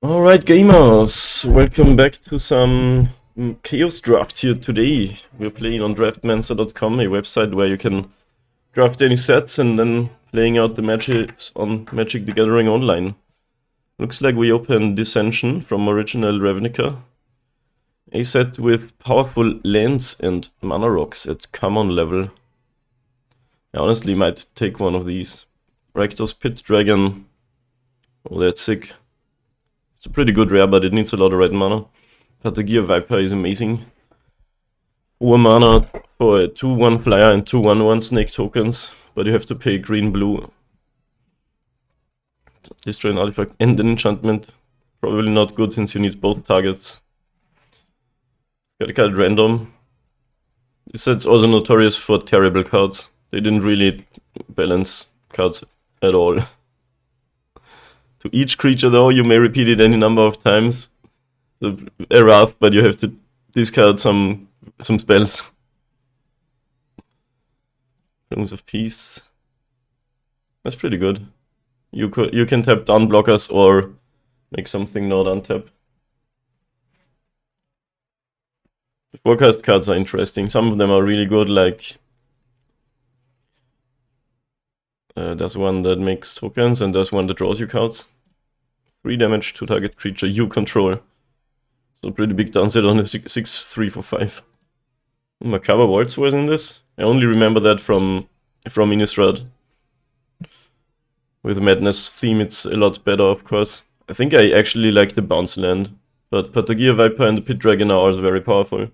Alright gamers, welcome back to some Chaos Draft here today. We're playing on draftmancer.com, a website where you can draft any sets and then playing out the matches on Magic the Gathering Online. Looks like we opened Dissension from original Ravnica. A set with powerful lands and mana rocks at common level. I honestly might take one of these. Rakdos Pit Dragon. Oh, that's sick. It's a pretty good rare, but it needs a lot of red mana. Gear Viper is amazing. 4 mana for a 2/1 flyer and 2 1/1 snake tokens, but you have to pay green-blue. Destroy an artifact and an enchantment. Probably not good since you need both targets. Got a card random. This set's also notorious for terrible cards. They didn't really balance cards at all. To each creature though, you may repeat it any number of times. So, a wrath, but you have to discard some spells. Rings of Peace. That's pretty good. You can tap down blockers or make something not untap. The forecast cards are interesting. Some of them are really good, like there's one that makes tokens and there's one that draws you cards. 3 damage to target creature you control. So pretty big downside on a 6/3 for 5. Macabre Waltz was in this. I only remember that from Innistrad. With the Madness theme it's a lot better, of course. I think I actually like the bounce land. But Gear Viper and the Pit Dragon are also very powerful.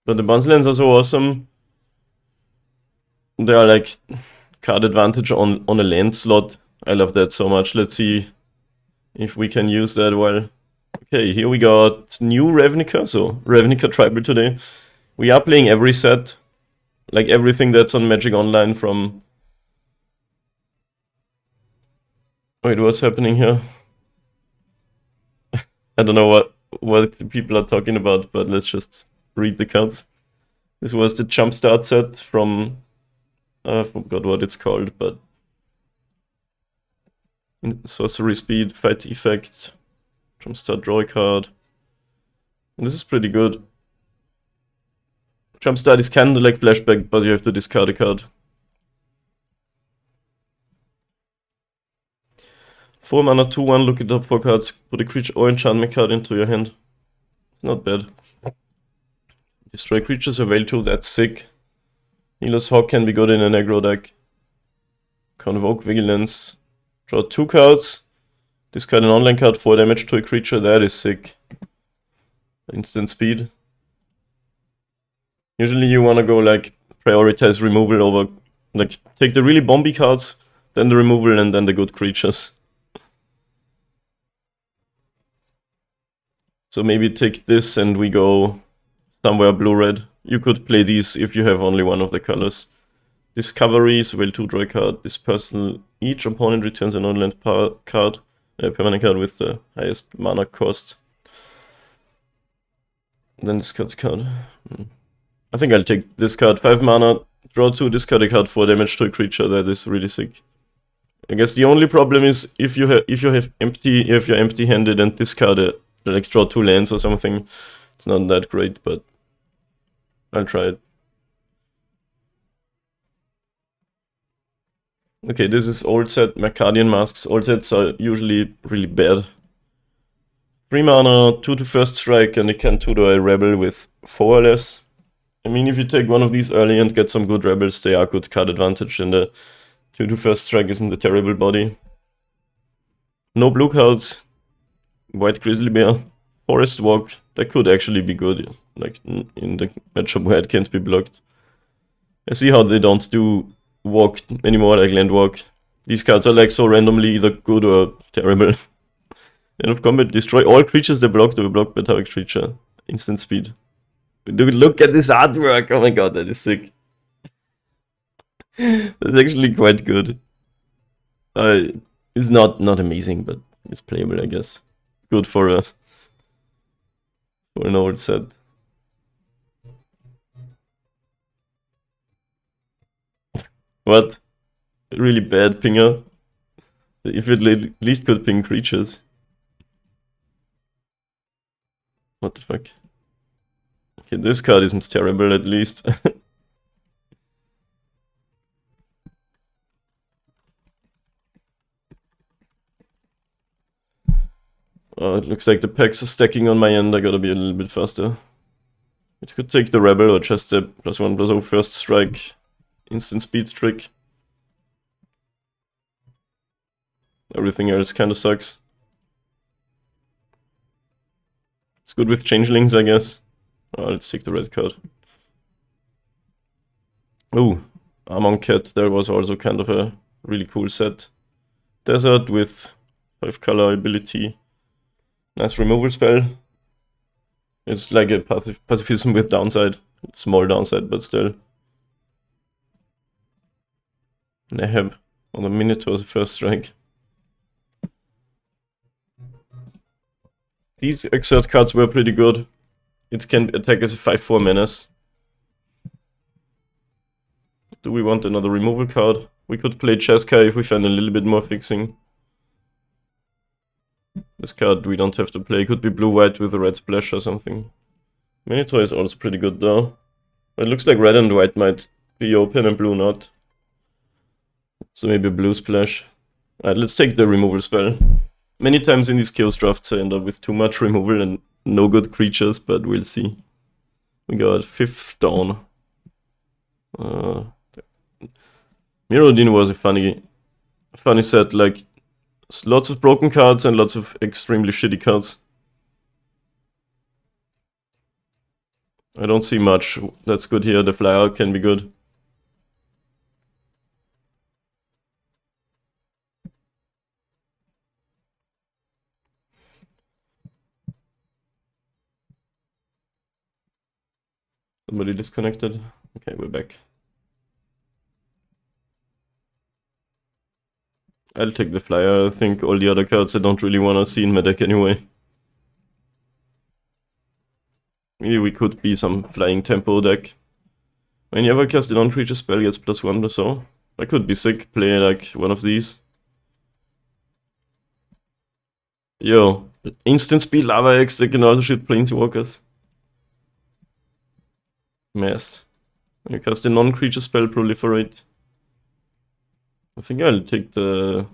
But the bounce lands are so awesome. They are like card advantage on a land slot. I love that so much. Let's see if we can use that well. Okay, here we got new Ravnica, so Ravnica Tribal today. We are playing every set, like everything that's on Magic Online from... Wait, what's happening here? I don't know what people are talking about, but let's just read the cards. This was the Jumpstart set from... I forgot what it's called, but... Sorcery Speed, Fight Effect, Jumpstart, draw a card. And this is pretty good. Jumpstart is kinda like Flashback, but you have to discard a card. 4 mana, 2/1, look at the top 4 cards, put a creature or enchantment card into your hand. It's not bad. Destroy creatures, avail 2, that's sick. Healer's Hawk can be good in an aggro deck. Convoke Vigilance. Draw 2 cards. Discard an online card, 4 damage to a creature, that is sick. Instant speed. Usually you wanna go like prioritize removal over, like take the really bomby cards, then the removal and then the good creatures. So maybe take this and we go somewhere blue-red. You could play these if you have only one of the colors. Discovery, so will 2 draw a card. Dispersal, each opponent returns an on-land card, a permanent card with the highest mana cost. Then discard the card. I think I'll take this card. 5 mana, draw 2, discard a card, 4 damage to a creature. That is really sick. I guess the only problem is if you're empty-handed and discard it, like draw 2 lands or something, it's not that great, but I'll try it. Okay, this is old set, Mercadian Masks. Old sets are usually really bad. 3 mana, 2 to first strike, and it can tutor a rebel with 4 or less. I mean, if you take one of these early and get some good rebels, they are good card advantage, and the 2 to first strike isn't a terrible body. No blue cards. White Grizzly Bear. Forest Walk. That could actually be good, like in the matchup where it can't be blocked. I see how they don't do walk anymore, like land walk. These cards are like so randomly either good or terrible. End of combat, destroy all creatures that blocked or blocked by target creature. Instant speed. Dude, look at this artwork! Oh my god, that is sick. That's actually quite good. It's not amazing, but it's playable, I guess. Good for an old set. What? Really bad pinger? If it at least could ping creatures. What the fuck? Okay, this card isn't terrible at least. Oh, it looks like the packs are stacking on my end. I gotta be a little bit faster. It could take the Rebel or just the +1/+0 first strike instant speed trick. Everything else kinda sucks. It's good with changelings, I guess. Oh, let's take the red card. Ooh, Amonkhet, there was also kind of a really cool set. Desert with 5 color ability. Nice removal spell. It's like a pacifism with downside. Small downside, but still. Neheb on the Minotaur first strike. These exert cards were pretty good. It can attack as a 5/4 menace. Do we want another removal card? We could play Cheska if we find a little bit more fixing. This card we don't have to play. Could be blue-white with a red splash or something. Minotaur is also pretty good though. It looks like red and white might be open and blue not. So maybe a blue splash. Alright, let's take the removal spell. Many times in these chaos drafts I end up with too much removal and no good creatures, but we'll see. We got 5th down. Mirrodin was a funny set, like lots of broken cards and lots of extremely shitty cards. I don't see much that's good here. The flyer can be good. Somebody disconnected. Okay, we're back. I'll take the flyer. I think all the other cards I don't really want to see in my deck anyway. Maybe we could be some flying tempo deck. When you ever cast a non-creature spell gets +1 or so. I could be sick, play like one of these. Yo, instant speed lava X that can also shoot planeswalkers. Mess. When you cast a non-creature spell, proliferate. I think I'll take the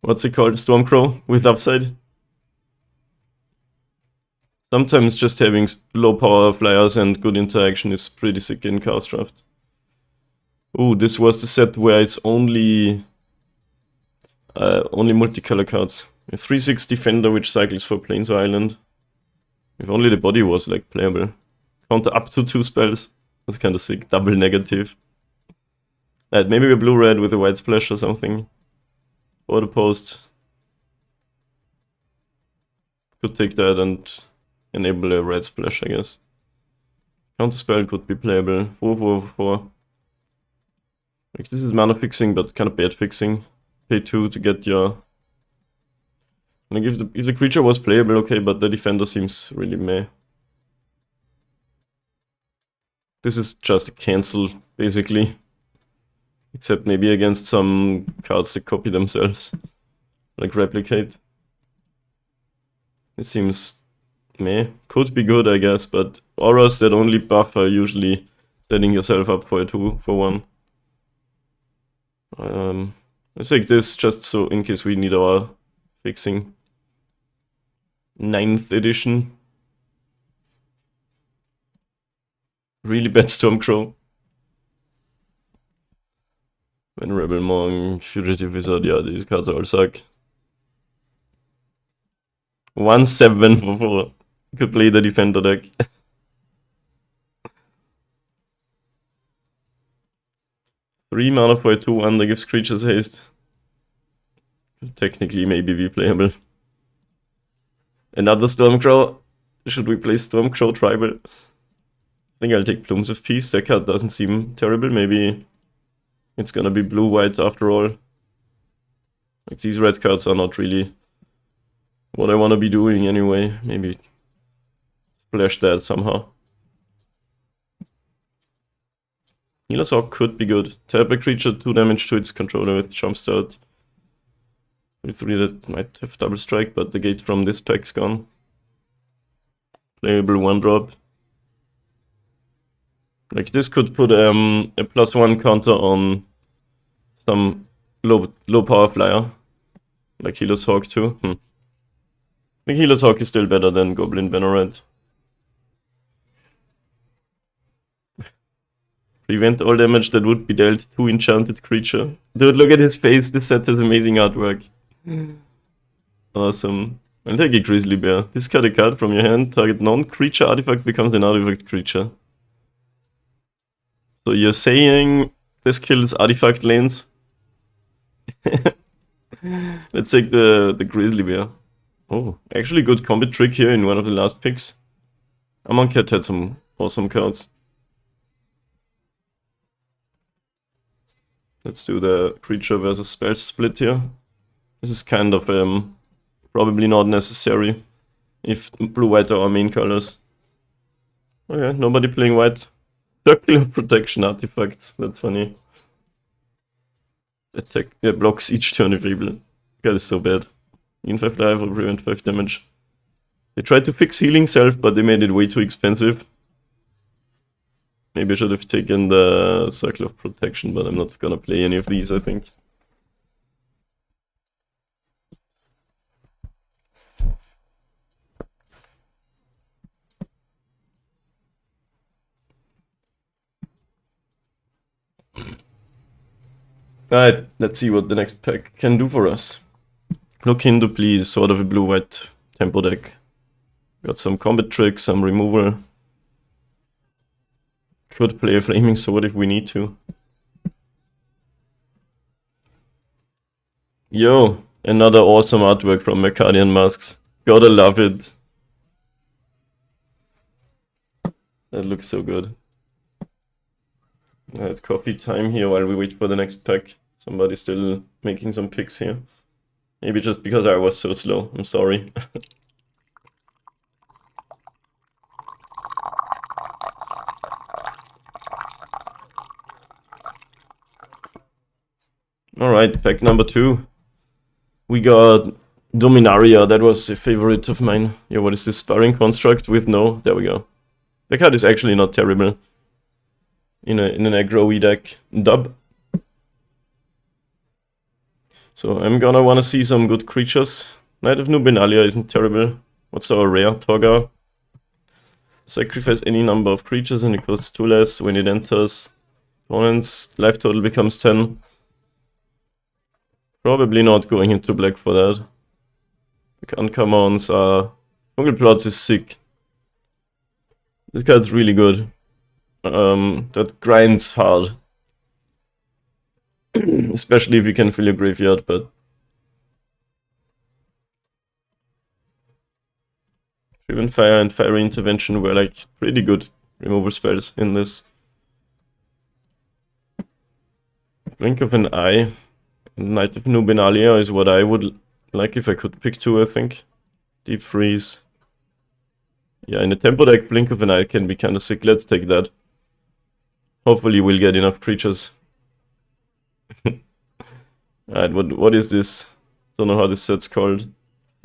what's it called? Stormcrow with upside. Sometimes just having low power flyers and good interaction is pretty sick in Chaos Draft. Ooh, this was the set where it's only multicolor cards. A 3/6 defender which cycles for Plains or Island. If only the body was like playable. Counter up to 2 spells. That's kind of sick. Double negative. Maybe a blue-red with a white splash or something. Or the post. Could take that and enable a red splash, I guess. Counter spell could be playable. 4/4/4. Like, this is mana fixing, but kind of bad fixing. Pay 2 to get your... Like, if the creature was playable, okay, but the defender seems really meh. This is just a cancel, basically. Except maybe against some cards that copy themselves. Like replicate. It seems meh. Could be good, I guess, but auras that only buff are usually setting yourself up for a 2/1. I take this just so in case we need our fixing. 9th edition. Really bad Stormcrow. When Rebel Monk, Fugitive Wizard, yeah, these cards all suck. 1/7/4. You could play the defender deck. 3 mana for a 2/1 that gives creatures haste. Technically maybe be playable. Another Stormcrow. Should we play Stormcrow Tribal? I think I'll take Plumes of Peace. That card doesn't seem terrible. Maybe it's gonna be blue-white after all. Like, these red cards are not really what I want to be doing anyway. Maybe splash that somehow. Healer's Hawk could be good. Tap a creature, 2 damage to its controller with Jumpstart. 3 that might have double strike, but the gate from this pack's gone. Playable 1-drop. Like this could put a +1 counter on some low power flyer. Like Healer's Hawk too. I think Healer's Hawk is still better than Goblin Banneret. Prevent all damage that would be dealt to enchanted creature. Dude, look at his face. This set has amazing artwork. Awesome. I'll take a Grizzly Bear. Discard a card from your hand. Target non-creature artifact becomes an artifact creature. So you're saying this kills artifact lanes? Let's take the Grizzly Bear. Oh, actually good combat trick here in one of the last picks. Amonkhet had some awesome cards. Let's do the creature versus spell split here. This is kind of probably not necessary if blue-white are our main colors. Okay, nobody playing white. Circular protection artifacts, that's funny. Attack, blocks each turn if able. God is so bad. In 5 life will prevent 5 damage. They tried to fix healing self, but they made it way too expensive. Maybe I should have taken the Circle of Protection, but I'm not gonna play any of these, I think. Alright, let's see what the next pack can do for us. Look into please, sort of a blue-white tempo deck. Got some combat tricks, some removal. Could play a Flaming Sword if we need to. Yo, another awesome artwork from Mercadian Masks. Gotta love it. That looks so good. It's coffee time here while we wait for the next pack. Somebody's still making some picks here. Maybe just because I was so slow. I'm sorry. Alright, pack number 2. We got Dominaria. That was a favorite of mine. Yeah, what is this? Sparring Construct with no? There we go. The card is actually not terrible. In an aggro-y deck. Dub. So I'm gonna wanna see some good creatures. Knight of Nubenalia isn't terrible. What's our rare? Toga. Sacrifice any number of creatures and it costs 2 less when it enters. Opponent's life total becomes 10. Probably not going into black for that. The uncommons are... Fungal Plots is sick. This card's really good. That grinds hard. Especially if you can fill your graveyard, but... Driven Fire and Fiery Intervention were like pretty good removal spells in this. Blink of an Eye. Knight of Nubenalia is what I would like if I could pick 2, I think. Deep Freeze. Yeah, in a tempo deck, Blink of an Eye can be kinda sick. Let's take that. Hopefully we'll get enough creatures. Alright, what is this? Don't know how this set's called.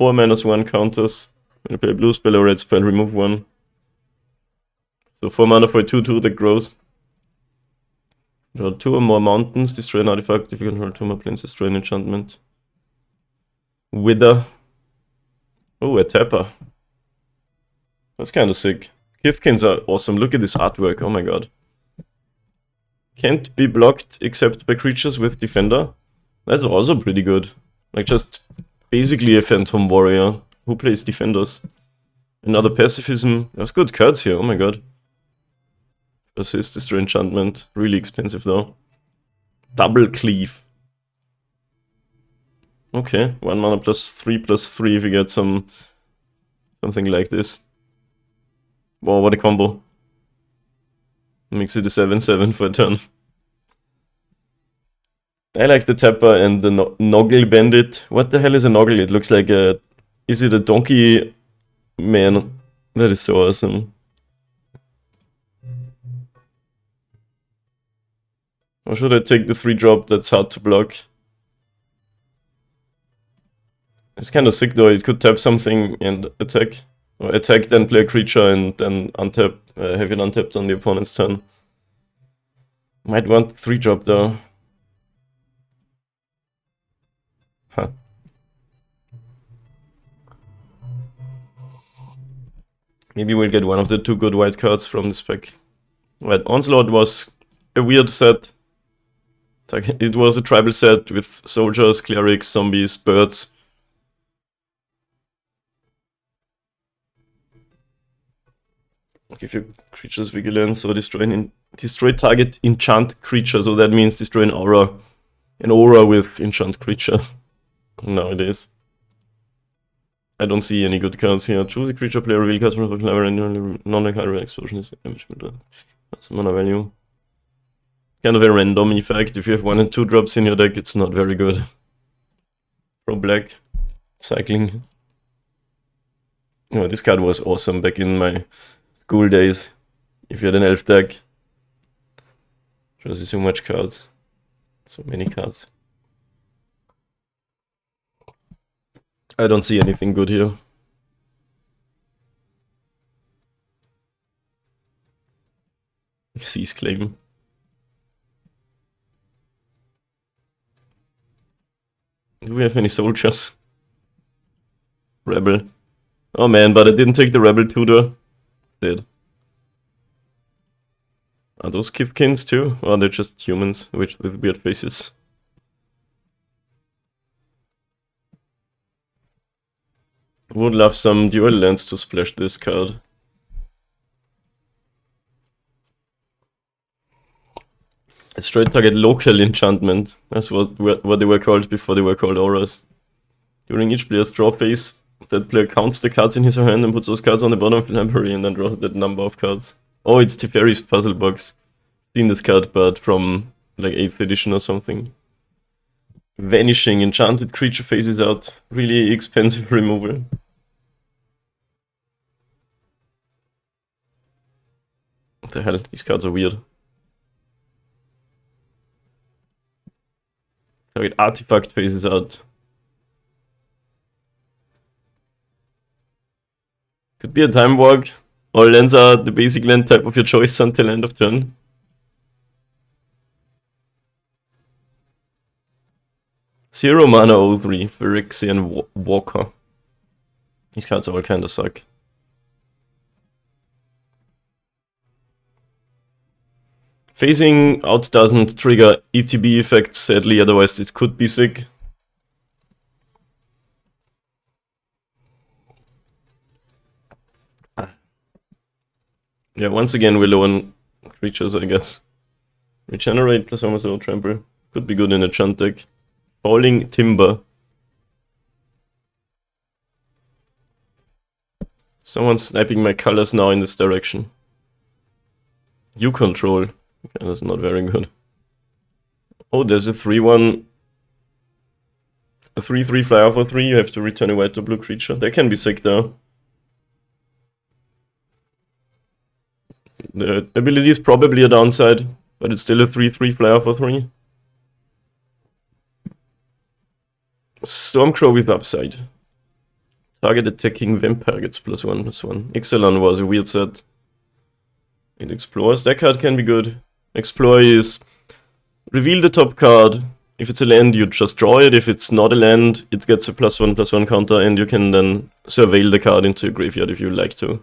4-1 counters. When you play a blue spell or red spell, remove 1. So 4 mana for a 2/2 that grows. Draw 2 or more mountains, destroy an artifact. If you control 2 more planes, destroy an enchantment. Wither. Oh, a tapper. That's kinda sick. Kithkins are awesome. Look at this artwork, oh my god. Can't be blocked except by creatures with Defender. That's also pretty good. Like just basically a Phantom Warrior who plays Defenders. Another Pacifism. There's good cards here, oh my god. Assist, destroy enchantment. Really expensive though. Double Cleave. Okay, 1 mana +3/+3 if you get something like this. Wow, what a combo. Makes it a 7/7 for a turn. I like the Tapper and the Noggle Bandit. What the hell is a Noggle? It looks like a... Is it a donkey man? That is so awesome. Or should I take the 3-drop that's hard to block? It's kind of sick though, it could tap something and attack. Or attack, then play a creature and then untap, have it untapped on the opponent's turn. Might want 3-drop though. Huh. Maybe we'll get one of the 2 good white cards from this pack. Right, Onslaught was a weird set. It was a tribal set with soldiers, clerics, zombies, birds. Give your creatures vigilance or destroy target enchant creature, so that means destroy an aura. An aura with enchant creature nowadays. I don't see any good cards here. Choose a creature, play a reveal card from the clever and non-clever explosion is damage. That's mana value. Kind of a random effect. If you have 1 and 2 drops in your deck, it's not very good. Pro black. Cycling. Oh, this card was awesome back in my school days. If you had an elf deck. Shows you so much cards. So many cards. I don't see anything good here. Seize claim. Do we have any soldiers? Rebel. Oh man, but I didn't take the Rebel tutor. Dead. Are those Kithkins too? Or are they just humans with weird faces? Would love some dual lands to splash this card. A straight target local enchantment. That's what they were called before they were called auras. During each player's draw phase, that player counts the cards in his hand and puts those cards on the bottom of the library and then draws that number of cards. Oh, it's Teferi's puzzle box. Seen this card, but from like 8th edition or something. Vanishing, enchanted creature phases out. Really expensive removal. What the hell? These cards are weird. Target artifact phases out. Could be a time walk. All lands are the basic land type of your choice until end of turn. Zero mana 0-3 Phyrexian Walker. These cards all kinda suck. Phasing out doesn't trigger ETB effects, sadly, otherwise it could be sick. Yeah, once again we're low on creatures, I guess. Regenerate plus almost no trample. Could be good in a chant deck. Falling Timber. Someone's sniping my colors now in this direction. You control. Okay, that's not very good. Oh, there's a 3-1. A 3-3 flyer for 3. You have to return a white to blue creature. That can be sick though. The ability is probably a downside, but it's still a 3-3 flyer for 3. Stormcrow with upside. Target attacking vampire gets +1/+1. Ixalan was a weird set. It explores. That card can be good. Explore is reveal the top card. If it's a land, you just draw it. If it's not a land, it gets a +1/+1 counter, and you can then surveil the card into your graveyard if you like to.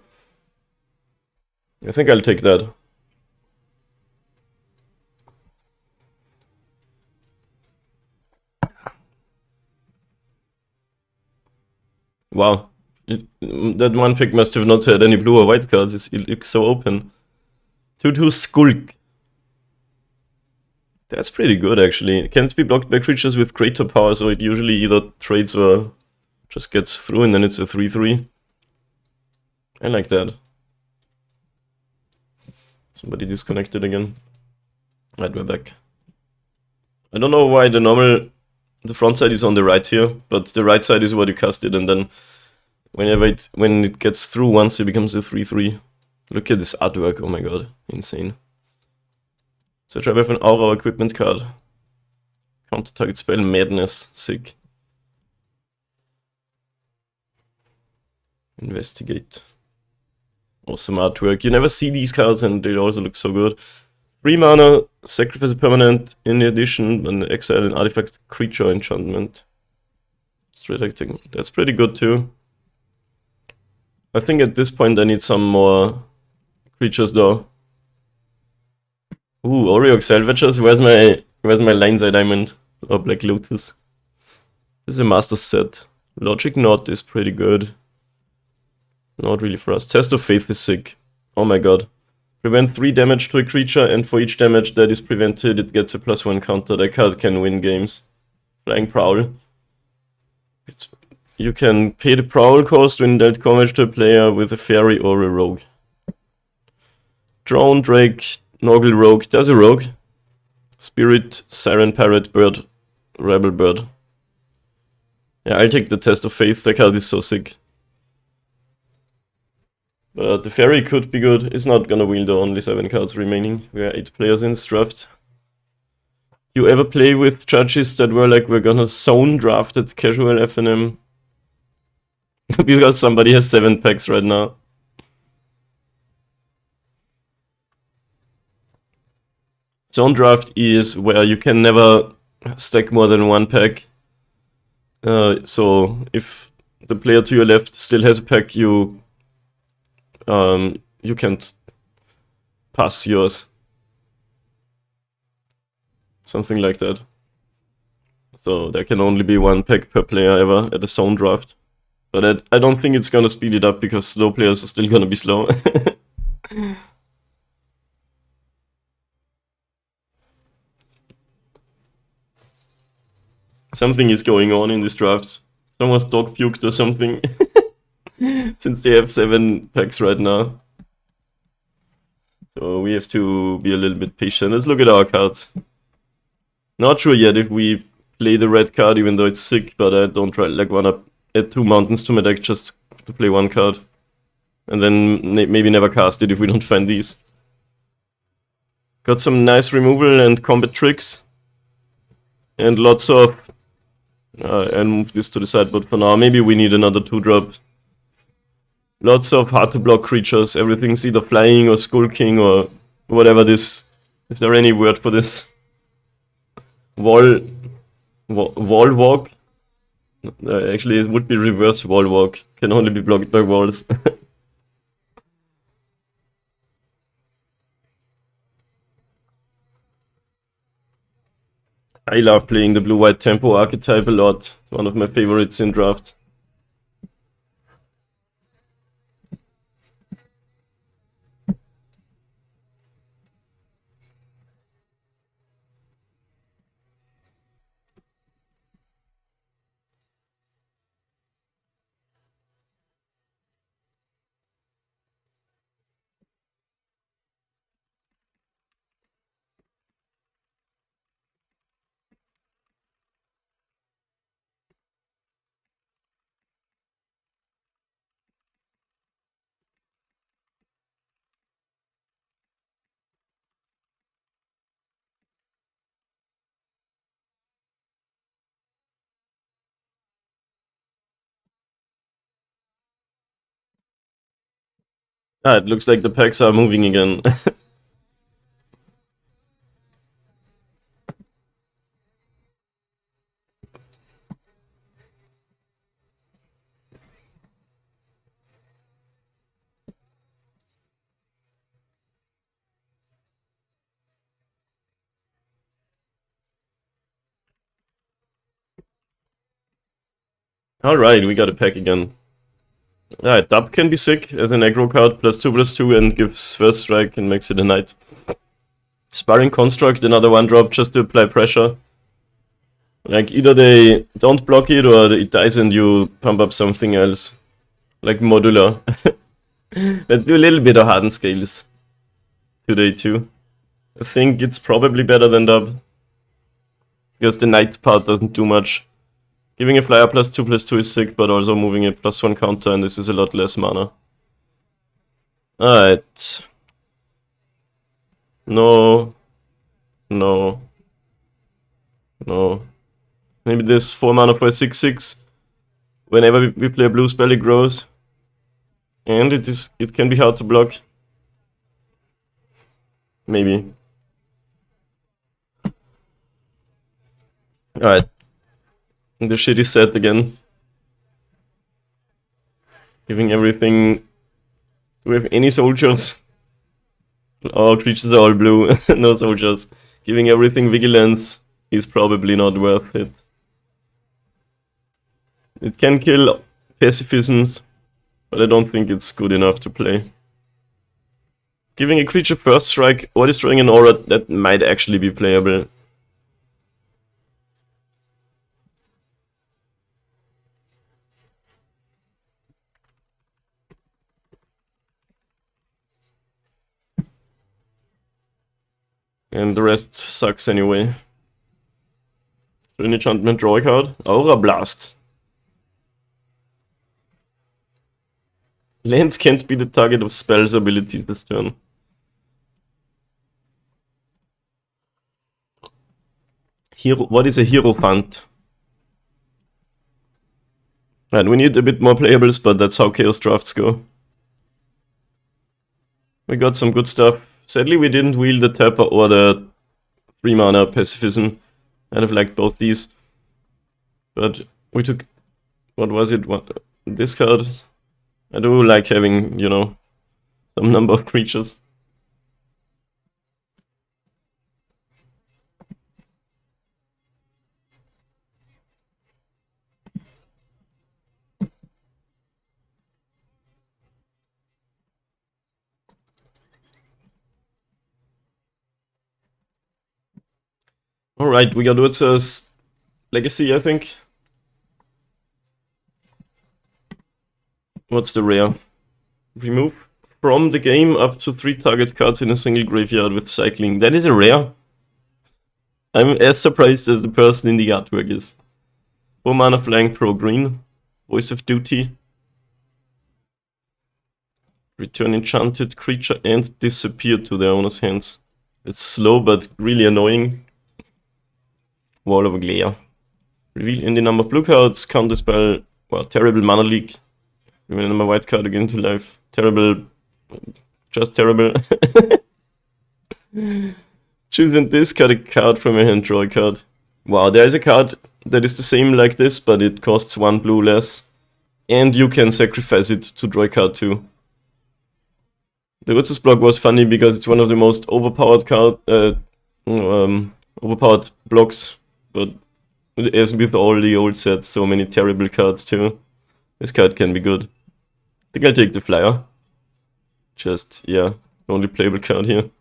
I think I'll take that. Wow. That one pick must have not had any blue or white cards. It looks so open. 2/2 Skulk. That's pretty good, actually. It can't be blocked by creatures with greater power, so it usually either trades or just gets through, and then it's a 3/3. I like that. Somebody disconnected again. Right, we're back. I don't know why the front side is on the right here, but the right side is what you cast it, and then when it gets through once, it becomes a 3/3. Look at this artwork, oh my god, insane. So try with an aura equipment card. Counter target spell, madness, sick. Investigate. Awesome artwork. You never see these cards and they also look so good. 3 mana, sacrifice a permanent, in addition, and exile an artifact, creature, enchantment. Straight acting. That's pretty good too. I think at this point I need some more creatures though. Ooh, Oreo Salvagers. Where's my Line's Eye Diamond? Or Black Lotus? This is a master set. Logic Knot is pretty good. Not really for us. Test of Faith is sick. Oh my god. Prevent 3 damage to a creature, and for each damage that is prevented, it gets a +1 counter. That card can win games. Flying Prowl. You can pay the Prowl cost when dealt damage to a player with a Fairy or a Rogue. Drone, Drake, Noggle Rogue. There's a Rogue. Spirit, Siren, Parrot, Bird, Rebel Bird. Yeah, I'll take the Test of Faith. That card is so sick. But the Fairy could be good. It's not gonna win though, only 7 cards remaining. We are 8 players in this draft. You ever play with judges that were like, we're gonna zone draft at casual FNM? Because somebody has 7 packs right now. Zone draft is where you can never stack more than 1 pack. So if the player to your left still has a pack, you can't pass yours. Something like that. So there can only be 1 pack per player ever at a zone draft. But I don't think it's gonna speed it up because slow players are still gonna be slow. Something is going on in this draft. Someone's dog puked or something. Since they have 7 packs right now. So we have to be a little bit patient. Let's look at our cards. Not sure yet if we play the red card, even though it's sick, but I don't wanna add 2 mountains to my deck just to play 1 card. And then maybe never cast it if we don't find these. Got some nice removal and combat tricks. And lots of... I'll move this to the sideboard for now. Maybe we need another 2-drop. Lots of hard to block creatures. Everything's either flying or skulking or whatever this... Is there any word for this? Wall walk? Actually, it would be reverse wall walk. Can only be blocked by walls. I love playing the blue-white tempo archetype a lot. It's one of my favorites in draft. Ah, it looks like the packs are moving again. Alright, we got a pack again. Alright, Dub can be sick as an aggro card, +2/+2, and gives first strike and makes it a knight. Sparring Construct, another 1-drop just to apply pressure. Like, either they don't block it or it dies and you pump up something else. Like Modular. Let's do a little bit of hardened scales today too. I think it's probably better than Dub. Because the knight part doesn't do much. Giving a flyer +2/+2 is sick, but also moving a +1 counter, and this is a lot less mana. Alright. No. No. No. Maybe this 4 mana for a 6/6. Whenever we play a blue spell, it grows. And it can be hard to block. Maybe. Alright. The shit is set again. Giving everything... Do we have any soldiers? Our creatures are all blue. No soldiers. Giving everything vigilance is probably not worth it. It can kill pacifisms, but I don't think it's good enough to play. Giving a creature first strike or destroying an aura, that might actually be playable. And the rest sucks anyway. An enchantment, draw a card. Aura Blast. Lands can't be the target of spells abilities this turn. Hero, what is a Hierophant? Right, we need a bit more playables, but that's how Chaos drafts go. We got some good stuff. Sadly, we didn't wheel the Tapper or the 3-mana Pacifism. I'd have liked both these. But we took... What was it? This card. I do like having, you know, some number of creatures. Alright, we got Urza's Legacy, I think. What's the rare? Remove from the game up to 3 target cards in a single graveyard with cycling. That is a rare. I'm as surprised as the person in the artwork is. 4 mana flying pro green. Voice of Duty. Return enchanted creature and disappear to their owner's hands. It's slow but really annoying. Wall of Glare. Reveal any number of blue cards, counter spell, well, terrible mana leak. Reveal a number white card again to life. Terrible, just terrible. Choose and discard a card from your hand, draw a card. Wow, there is a card that is the same like this, but it costs 1 blue less. And you can sacrifice it to draw a card too. The Urza's block was funny because it's one of the most overpowered overpowered blocks. But as with all the old sets, so many terrible cards too. This card can be good. I think I'll take the flyer. Just, yeah, only playable card here.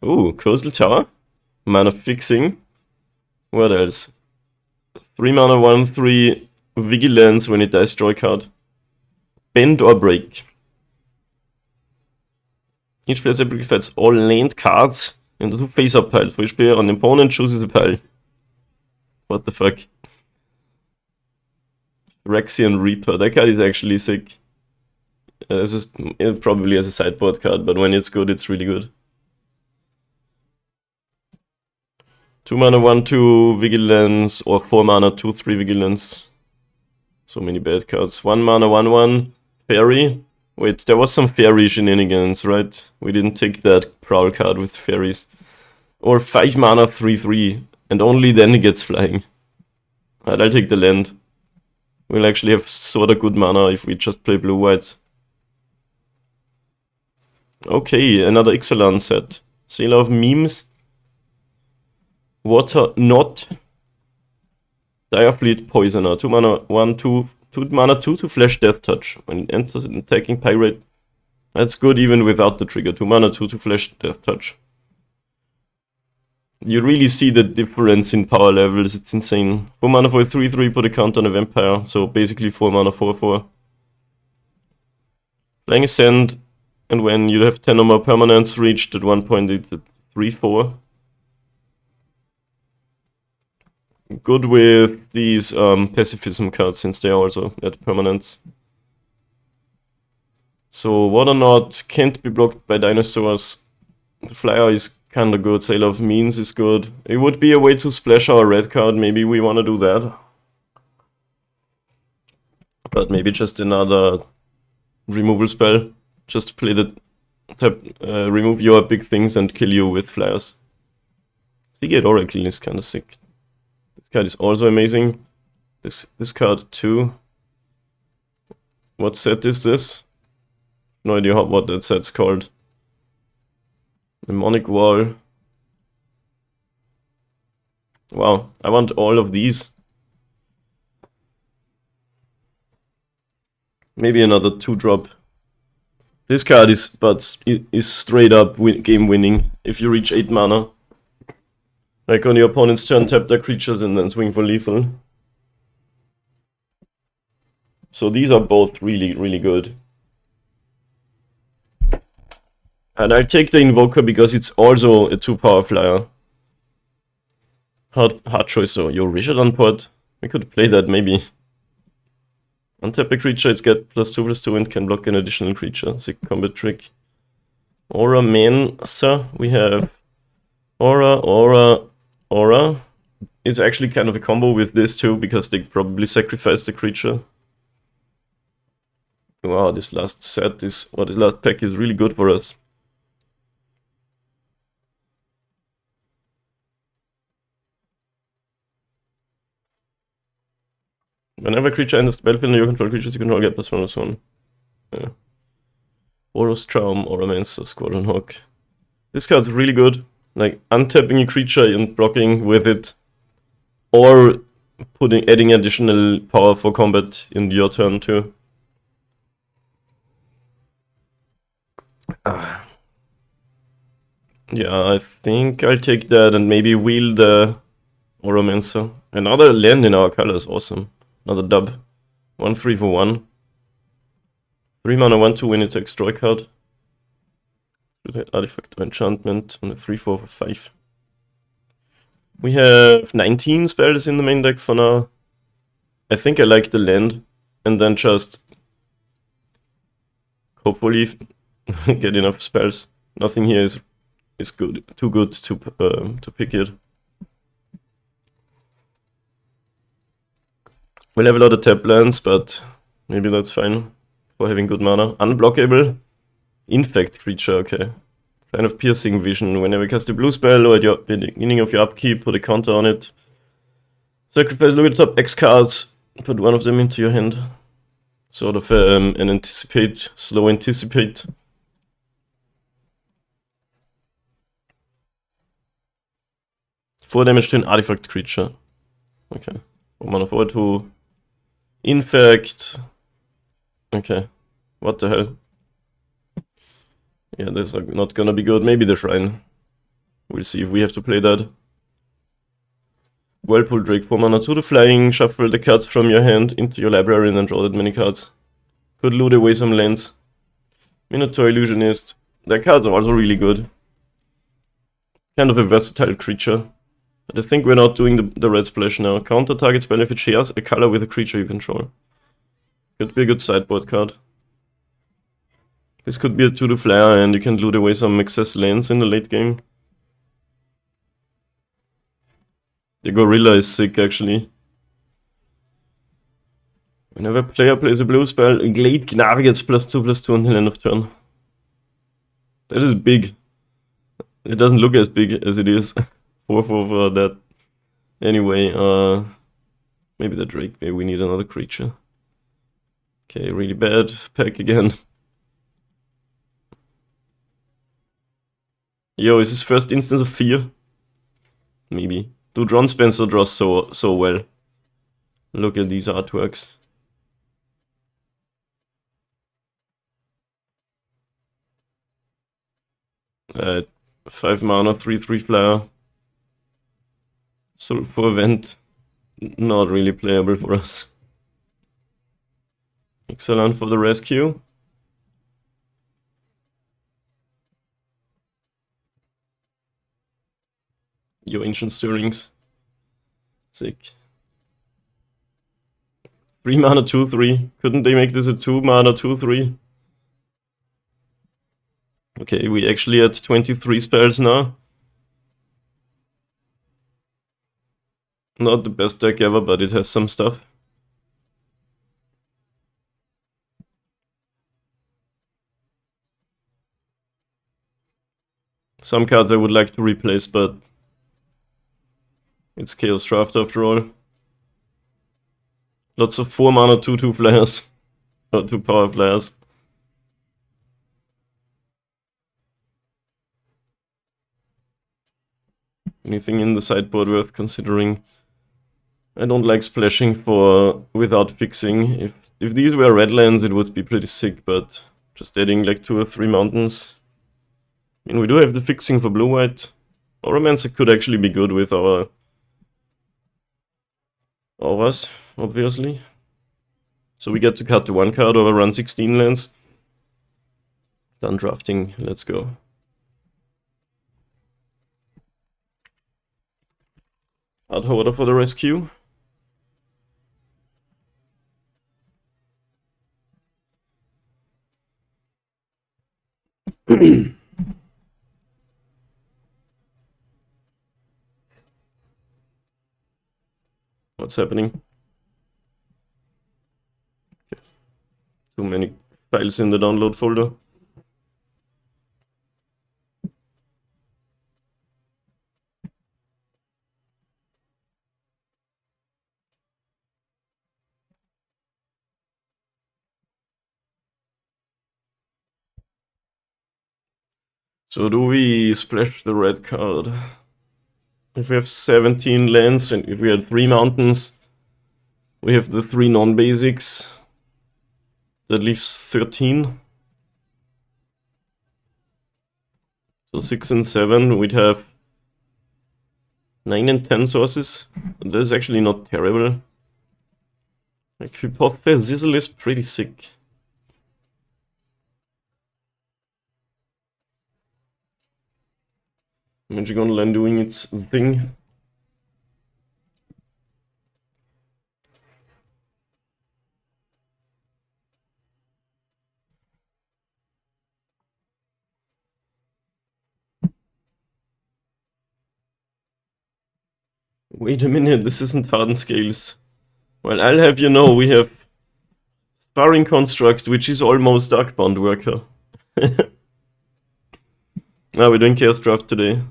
Ooh, Coastal Tower. Mana Fixing. What else? 3 mana, 1/3 Vigilance when it dies, draw a card. Bend or Break. Each player sacrifices all land cards into 2 face-up piles. For each player on the opponent chooses a pile. What the fuck? Rexian Reaper. That card is actually sick. Probably as a sideboard card, but when it's good, it's really good. 2 mana, 1/2 Vigilance, or 4 mana, 2/3 Vigilance. So many bad cards. 1 mana, 1/1 Fairy. Wait, there was some Fairy shenanigans, right? We didn't take that Prowl card with Fairies. Or 5 mana, 3/3, and only then he gets flying. Right, I'll take the land. We'll actually have sorta good mana if we just play blue-white. Okay, another Ixalan set. Sailor of Memes. Water Not. Direfleet Poisoner. 2 mana, 1/2. 2 mana, 2 to flash Death Touch. When it enters an attacking pirate. That's good even without the trigger. 2 mana, 2 to flash Death Touch. You really see the difference in power levels, it's insane. 4 mana for a 3/3, put a counter on a vampire, so basically 4 mana, 4/4. Flying Ascend, and when you have 10 or more permanents reached at one point, it's at 3/4. Good with these pacifism cards, since they are also at permanents. So Water Knot can't be blocked by dinosaurs. The flyer is kinda good, Sailor of Means is good. It would be a way to splash our red card, maybe we wanna do that. But maybe just another removal spell. Just play the tap, remove your big things and kill you with FLIERS. Seagate Oracle is kind of sick. This card is also amazing. This card too. What set is this? No idea what that set's called. Demonic Wall. Wow, I want all of these. Maybe another 2-drop. This card is straight up game winning if you reach 8 mana. Like on your opponent's turn, tap their creatures and then swing for lethal. So these are both really, really good. And I'll take the Invoker because it's also a 2-power flyer. Hard choice though. Yo, Richard on pot. We could play that maybe. Untap a creature, it's get +2/+2 and can block an additional creature. Sick combat trick. Aura Mancer. We have Aura. It's actually kind of a combo with this too, because they probably sacrifice the creature. Wow, this last set is, or this last pack is really good for us. Whenever a creature enters the battlefield and you control creatures, you control get +1/+1. Yeah. Boros Charm, Auramancer, Squadron Hawk. This card's really good. Like untapping a creature and blocking with it, or adding additional power for combat in your turn too. Yeah, I think I'll take that and maybe wheel the Auramancer. Another land in our colors, awesome. Another dub. 1/3 for 1. 3 mana 1/2 when it attacks destroy card. Artifact or enchantment on a 3/4 for 5. We have 19 spells in the main deck for now. I think I like the land and then just hopefully get enough spells. Nothing here is good, too good to pick it. We'll have a lot of tap lands, but maybe that's fine for having good mana. Unblockable. Infect creature, okay. Kind of piercing vision. Whenever you cast a blue spell or at the beginning of your upkeep, put a counter on it. Sacrifice, look at the top X cards, put one of them into your hand. Sort of an anticipate, slow anticipate. Four damage to an artifact creature. Okay. 4 mana 4/2. Infect. Okay. What the hell? Yeah, that's not gonna be good. Maybe the Shrine. We'll see if we have to play that. Whirlpool Drake, 4 mana 2 to flying. Shuffle the cards from your hand into your library and then draw that many cards. Could loot away some lands. Minotaur Illusionist. Their cards are also really good. Kind of a versatile creature. But I think we're not doing the red splash now. Counter target spell if it shares a color with a creature you control. Could be a good sideboard card. This could be a 2 flyer and you can loot away some excess lands in the late game. The Gorilla is sick actually. Whenever a player plays a blue spell, a Glade Gnave gets +2/+2 until end of turn. That is big. It doesn't look as big as it is. 4/4 for that. Anyway, maybe the Drake, maybe we need another creature. Okay, really bad. Pack again. Yo, is this first instance of fear? Maybe. Dude, Ron Spencer draws so well. Look at these artworks. Uh, 5 mana, 3/3 flyer. So for event, not really playable for us. Excellent for the rescue. Your Ancient Stirrings. Sick. 3 mana 2/3. Couldn't they make this a 2 mana 2/3? Okay, we actually had 23 spells now. Not the best deck ever, but it has some stuff. Some cards I would like to replace, but it's Chaos Draft after all. Lots of 4-mana 2/2 flyers. Or 2 power flyers. Anything in the sideboard worth considering? I don't like splashing for without fixing. If these were red lands, it would be pretty sick, but just adding like 2 or 3 mountains. I mean, we do have the fixing for blue-white. Oromancer could actually be good with our auras, obviously. So we get to cut to 1 card over run 16 lands. Done drafting, let's go. Hard holder for the rescue. What's happening? Okay. Too many files in the download folder. So do we splash the red card? If we have 17 lands and if we had 3 mountains, we have the 3 non-basics. That leaves 13. So 6 and 7, we'd have 9 and 10 sources. That is actually not terrible. Like, Hypothesis is pretty sick. Magic Online doing its thing. Wait a minute, this isn't Hardened Scales. Well, I'll have you know, we have Sparring Construct, which is almost Darkbound Worker. Ah, we're doing Chaos Draft today.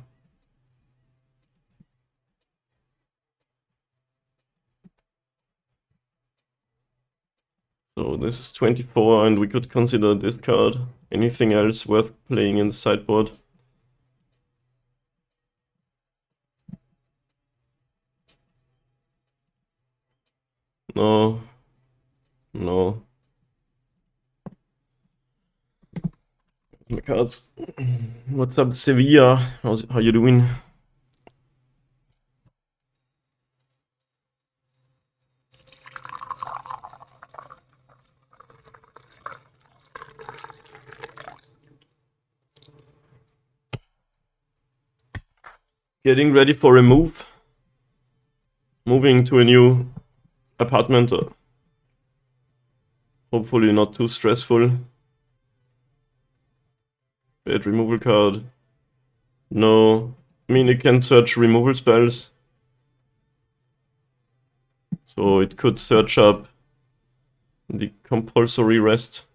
So this is 24, and we could consider this card. Anything else worth playing in the sideboard? No. No. My cards. What's up, Sevilla? How you doing? Getting ready for a move. Moving to a new apartment. Hopefully not too stressful. Bad removal card. No. I mean, it can search removal spells. So it could search up the compulsory rest.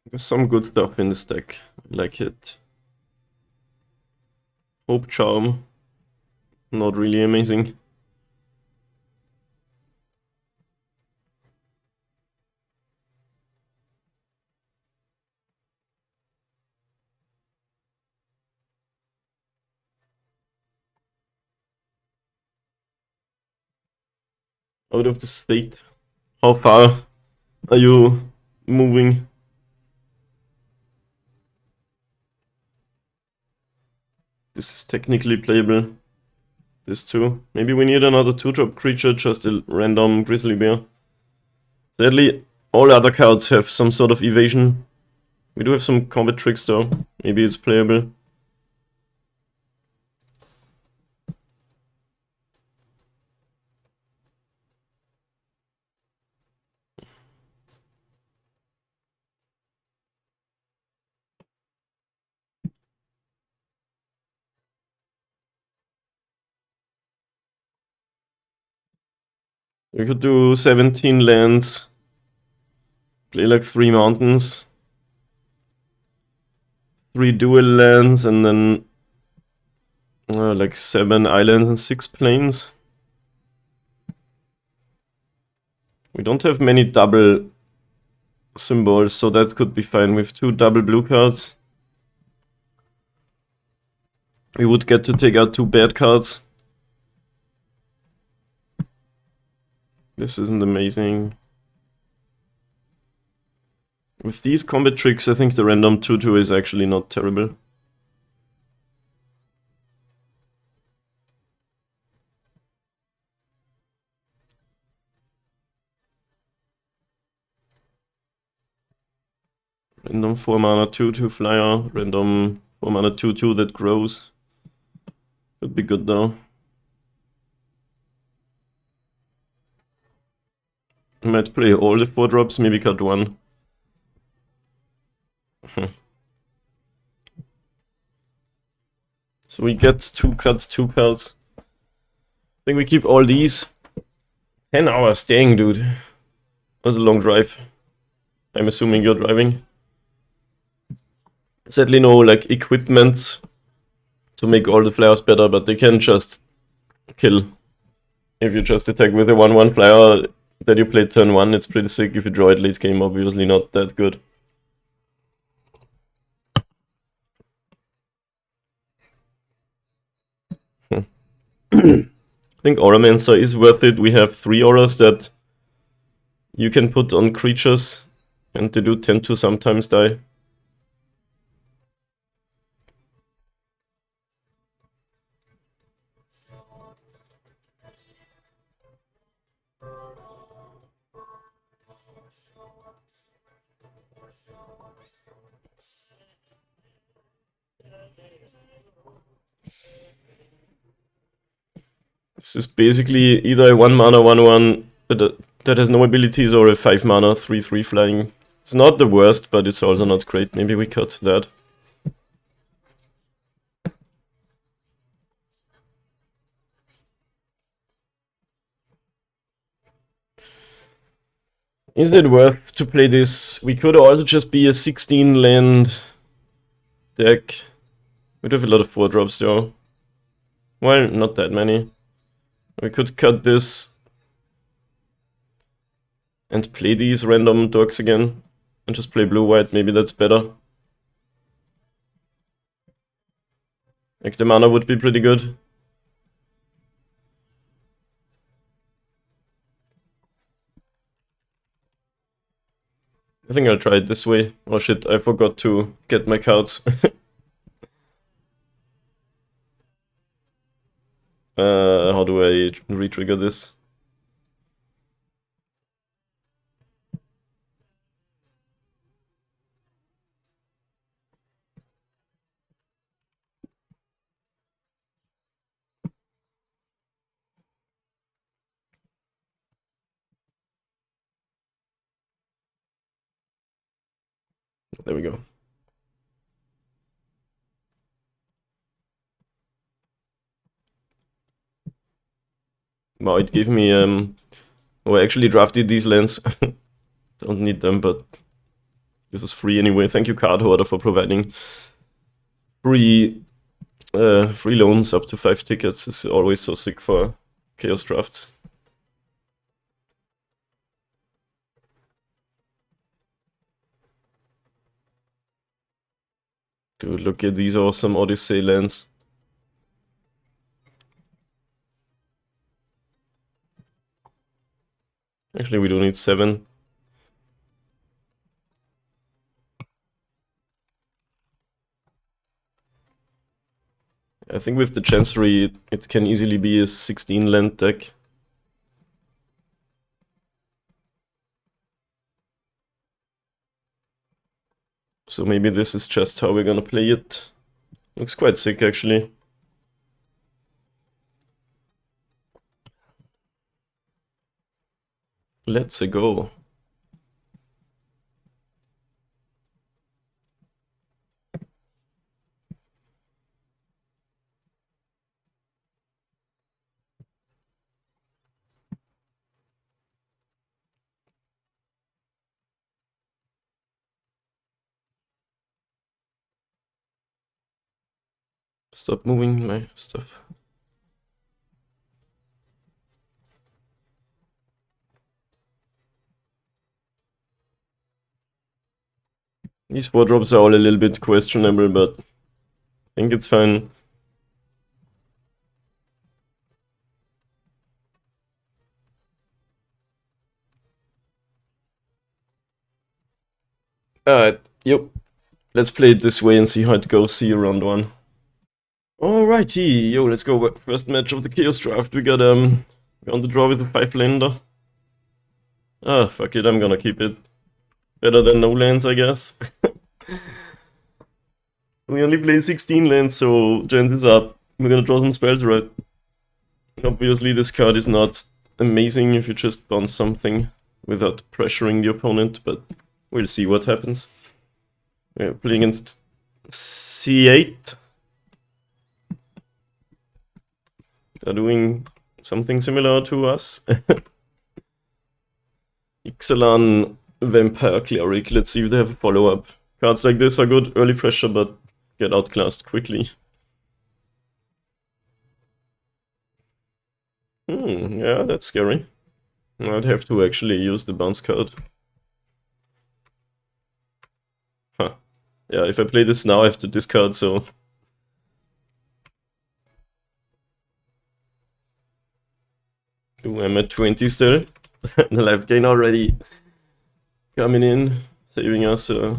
There's some good stuff in this deck. I like it. Hope Charm. Not really amazing. Out of the state. How far are you moving? This is technically playable. This too. Maybe we need another 2-drop creature, just a random Grizzly Bear. Sadly, all other cards have some sort of evasion. We do have some combat tricks though. Maybe it's playable. We could do 17 lands, play like 3 mountains, 3 dual lands, and then like 7 islands and 6 plains. We don't have many double symbols, so that could be fine with 2 double blue cards. We would get to take out 2 bad cards. This isn't amazing. With these combat tricks, I think the random 2/2 is actually not terrible. Random 4 mana 2/2 flyer, random 4 mana 2/2 that grows. Could be good though. I might play all the 4 drops, maybe cut 1. So we get 2 cuts, 2 cards. I think we keep all these. 10 hours, dang dude. That was a long drive. I'm assuming you're driving. Sadly no like equipment to make all the flyers better, but they can just kill. If you just attack with a 1/1 flyer that you played turn 1, it's pretty sick. If you draw it late game, obviously not that good. I think Auramancer is worth it. We have 3 auras that you can put on creatures, and they do tend to sometimes die. This is basically either a 1 mana 1/1 that has no abilities or a 5 mana 3/3 flying. It's not the worst, but it's also not great. Maybe we cut that. Is it worth to play this? We could also just be a 16 land deck. We'd have a lot of 4 drops though. Well, not that many. We could cut this and play these random dorks again and just play blue-white. Maybe that's better. Like the mana would be pretty good. I think I'll try it this way. Oh shit, I forgot to get my cards. How do I re-trigger this? There we go. Wow, it gave me oh, I actually drafted these lands. Don't need them, but this is free anyway. Thank you, Card Hoarder, for providing free loans up to 5 tickets. It's always so sick for Chaos drafts. Dude, look at these awesome Odyssey lands. Actually, we do need 7. I think with the Chancery, it can easily be a 16 land deck. So maybe this is just how we're gonna play it. Looks quite sick, actually. Let's go. Stop moving my stuff. These 4 drops are all a little bit questionable, but I think it's fine. Alright, yep. Let's play it this way and see how it goes. See you round 1. Alrighty, yo, let's go. First match of the Chaos Draft. We got on the draw with the 5-lander. Ah, fuck it, I'm gonna keep it. Better than no lands, I guess. We only play 16 lands, so chances are we're gonna draw some spells, right? Obviously, this card is not amazing if you just bounce something without pressuring the opponent, but we'll see what happens. We're playing against C8. They're doing something similar to us. Ixalan Vampire Cleric. Let's see if they have a follow-up. Cards like this are good, early pressure, but get outclassed quickly. Yeah, that's scary. I'd have to actually use the bounce card. Huh. Yeah, if I play this now, I have to discard, so... Ooh, I'm at 20 still. The life gain already coming in, saving us. I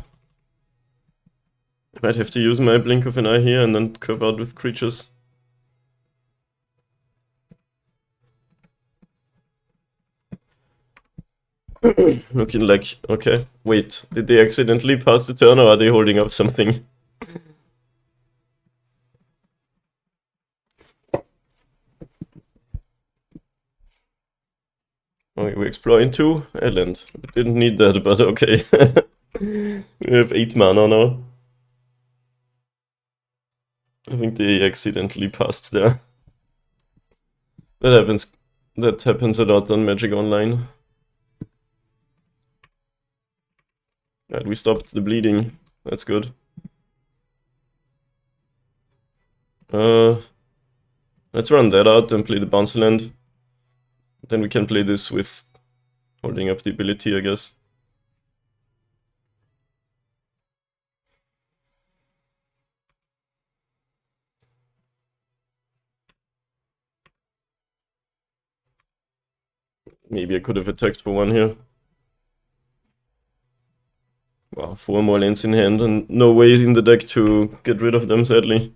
might have to use my blink of an eye here and then curve out with creatures. Looking like... Okay, wait. Did they accidentally pass the turn or are they holding up something? Okay, we're exploring 2. Island. Didn't need that, but okay. We have 8 mana now. I think they accidentally passed there. That happens a lot on Magic Online. Right, we stopped the bleeding. That's good. Let's run that out and play the bounce land. Then we can play this with holding up the ability, I guess. Maybe I could have attacked for 1 here. Wow, 4 more lands in hand and no way in the deck to get rid of them, sadly.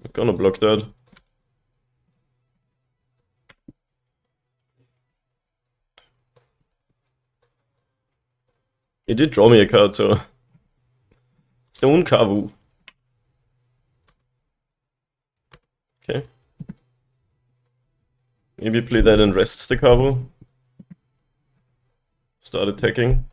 I'm gonna block that. He did draw me a card, so... Stone Kavu. Okay. Maybe play that and rest the Kavu. Start attacking.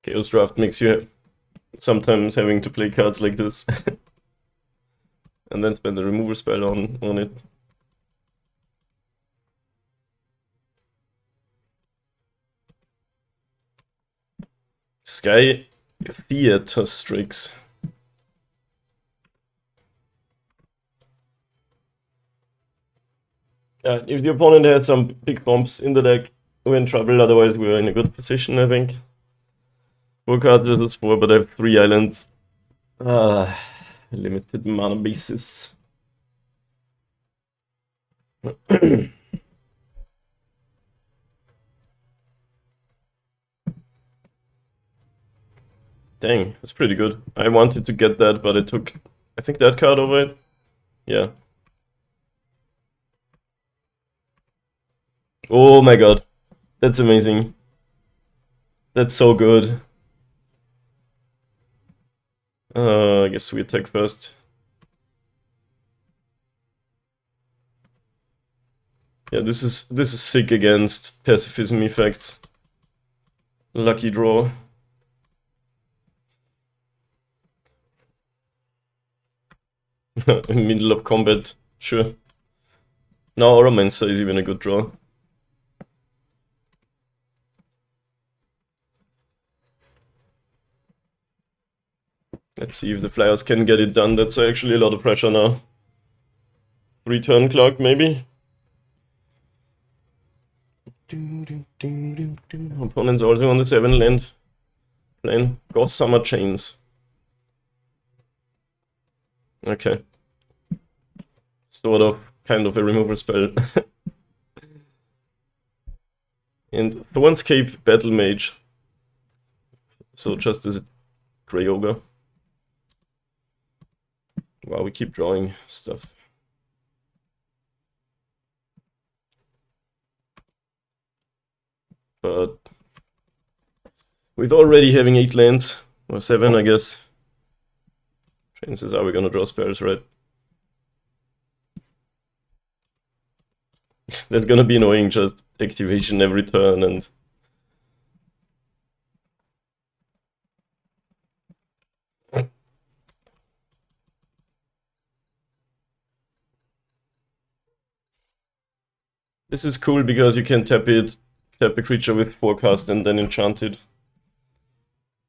Chaos Draft makes you sometimes having to play cards like this. And then spend the removal spell on it. Sky Theater Strix. If the opponent has some big bombs in the deck, we're in trouble, otherwise we're in a good position, I think. 4 cards versus 4, but I have 3 islands. Limited mana basis. Dang, that's pretty good. I wanted to get that, but I took, I think, that card over it. Yeah. Oh my god. That's amazing. That's so good. I guess we attack first. Yeah, this is sick against pacifism effects. Lucky draw. In middle of combat, sure. Now Oromancer is even a good draw. Let's see if the FLIERS can get it done. That's actually a lot of pressure now. 3-turn clock, maybe? Opponent's also on the 7 land. Playing Gossamer Chains. Okay. Sort of, kind of a removal spell. And Thornscape Battle Mage. So just as a Grey Ogre. Wow, we keep drawing stuff. But with already having 8 lands, or 7 I guess, chances are we're gonna draw spells, right? That's gonna be annoying, just activation every turn and... This is cool because you can tap a creature with forecast and then enchant it.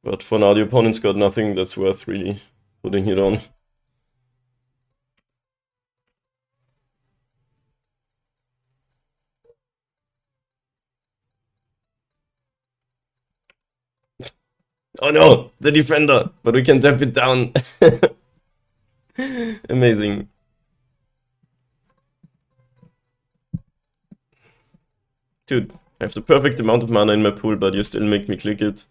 But for now the opponent's got nothing that's worth really putting it on. Oh no, the defender, but we can tap it down. Amazing. Dude, I have the perfect amount of mana in my pool, but you still make me click it.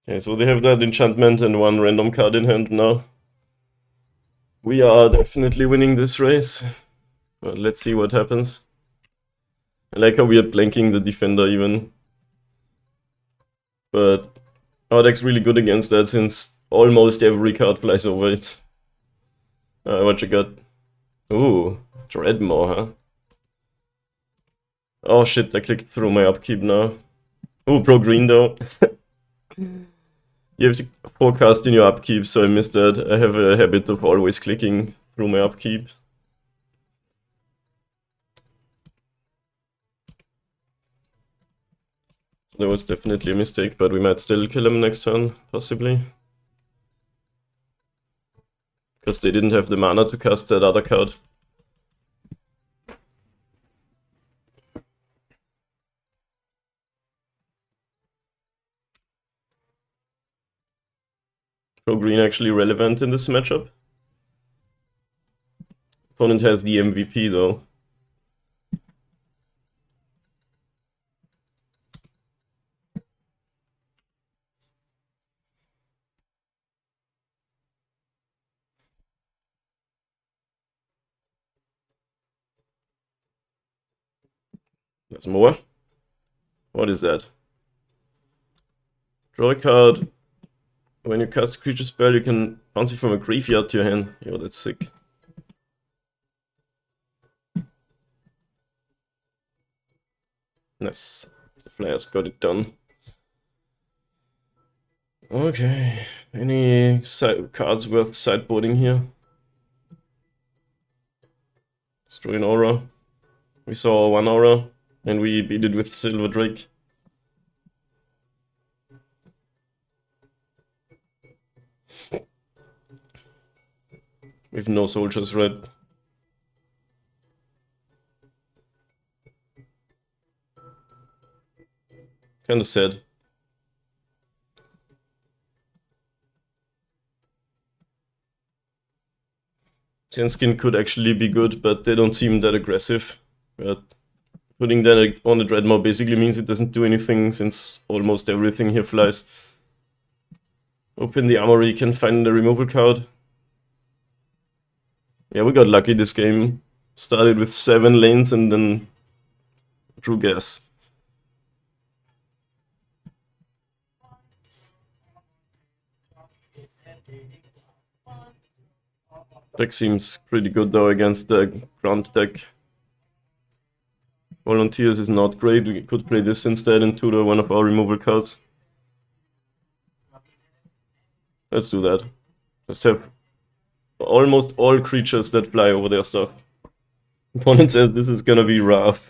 Okay, so they have that enchantment and 1 random card in hand now. We are definitely winning this race. But let's see what happens. I like how we are blanking the defender even. But our deck's really good against that since almost every card flies over it. What you got? Ooh, Dreadmaw, huh? Oh shit, I clicked through my upkeep now. Ooh, pro green though. You have to forecast in your upkeep, so I missed that. I have a habit of always clicking through my upkeep. That was definitely a mistake, but we might still kill him next turn, possibly. Because they didn't have the mana to cast that other card. Pro green actually relevant in this matchup. Opponent has the MVP though. There's more. What is that? Draw a card. When you cast a creature spell, you can bounce it from a graveyard to your hand. Yo, that's sick. Nice. The FLIERS got it done. Okay. Any cards worth sideboarding here? Destroy an aura. We saw 1 aura, and we beat it with Silver Drake. With no soldiers, right? Kinda sad. Skin could actually be good, but they don't seem that aggressive. But putting that on the Dreadmaw basically means it doesn't do anything, since almost everything here flies. Open the armory, can find the removal card. Yeah, we got lucky this game. Started with 7 lanes and then drew gas. Deck seems pretty good though against the ground deck. Volunteers is not great, we could play this instead and tutor one of our removal cards. Let's do that. Just have almost all creatures that fly over their stuff. Opponent says this is gonna be rough.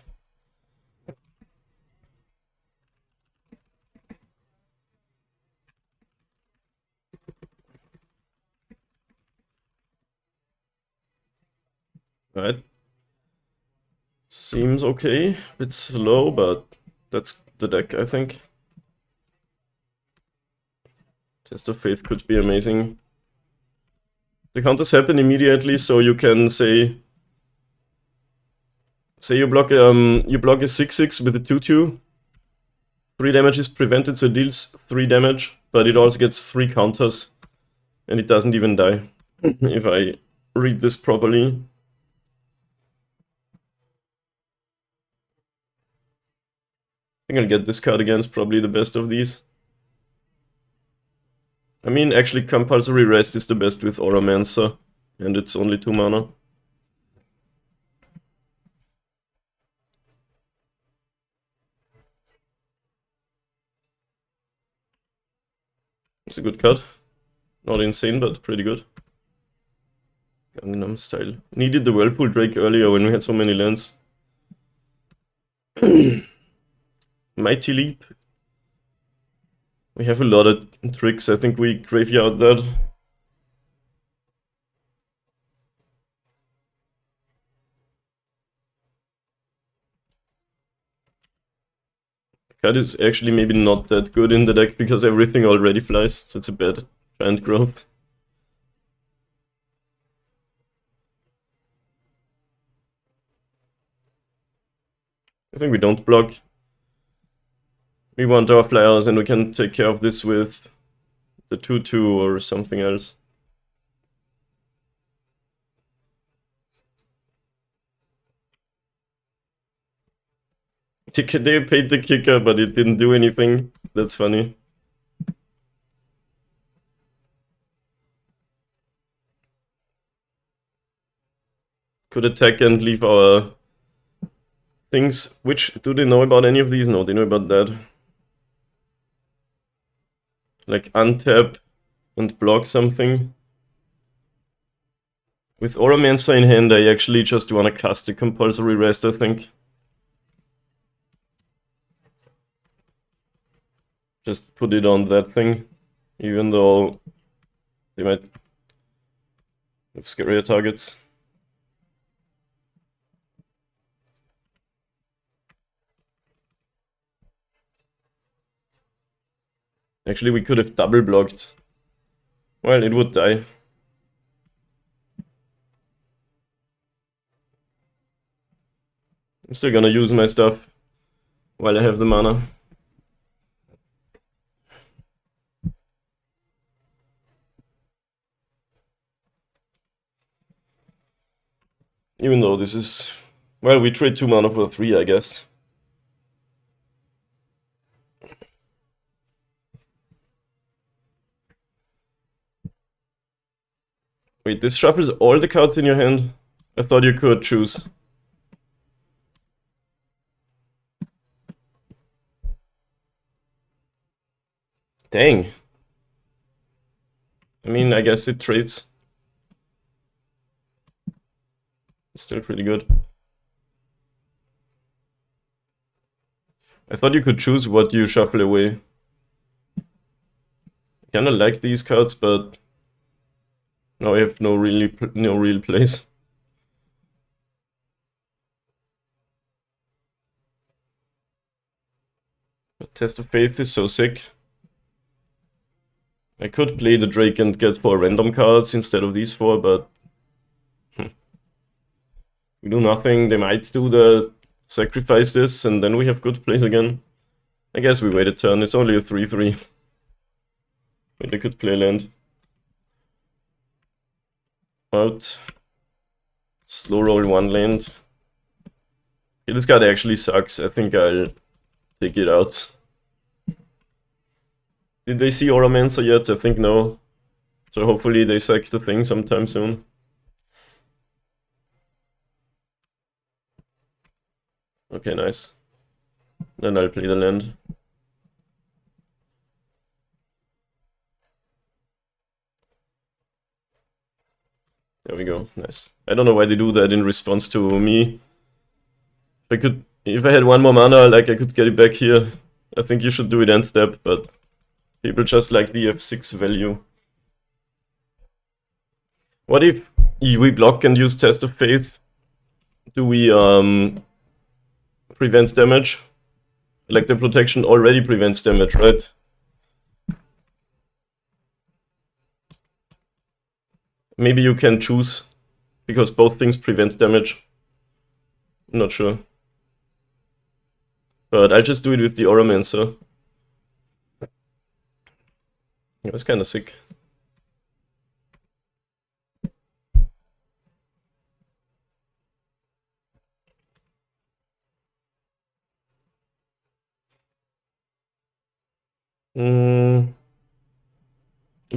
Alright. Seems okay. Bit slow, but that's the deck, I think. Test of Faith could be amazing. The counters happen immediately, so you can say you block a 6/6 with a 2/2. 3 damage is prevented, so it deals 3 damage, but it also gets 3 counters, and it doesn't even die. If I read this properly. I think I'll get this card again, it's probably the best of these. I mean, actually, Compulsory Rest is the best with Auramancer, and it's only 2 mana. It's a good card. Not insane, but pretty good. Gangnam Style. Needed the Whirlpool Drake earlier when we had so many lands. Mighty Leap. We have a lot of tricks, I think we graveyard that. Card is actually maybe not that good in the deck because everything already flies, so it's a bad giant growth. I think we don't block. We want our flyers and we can take care of this with the 2/2 or something else. They paid the kicker, but it didn't do anything. That's funny. Could attack and leave our things. Which, do they know about any of these? No, they know about that. Like untap and block something. With Auramancer in hand, I actually just want to cast a Compulsory Rest, I think. Just put it on that thing, even though they might have scarier targets. Actually, we could have double blocked. Well, it would die. I'm still gonna use my stuff while I have the mana. Even though this is... Well, we trade 2 mana for 3, I guess. Wait, this shuffles all the cards in your hand? I thought you could choose. Dang. I mean, I guess it trades. It's still pretty good. I thought you could choose what you shuffle away. I kinda like these cards, but now I have no real place. Test of Faith is so sick. I could play the Drake and get 4 random cards instead of these 4, but we do nothing. They might do the sacrifice this, and then we have good plays again. I guess we wait a turn. It's only a 3-3. But they could play land. Out. Slow roll 1 land. Okay, this card actually sucks. I think I'll take it out. Did they see Oromancer yet? I think no. So hopefully they sack the thing sometime soon. Okay, nice. Then I'll play the land. There we go, nice. I don't know why they do that in response to me. If I had 1 more mana, like I could get it back here. I think you should do it end step, but people just like the F6 value. What if we block and use Test of Faith? Do we prevent damage? Like the protection already prevents damage, right? Maybe you can choose, because both things prevent damage. I'm not sure. But I'll just do it with the Oromancer. Yeah, it's kinda sick. I'm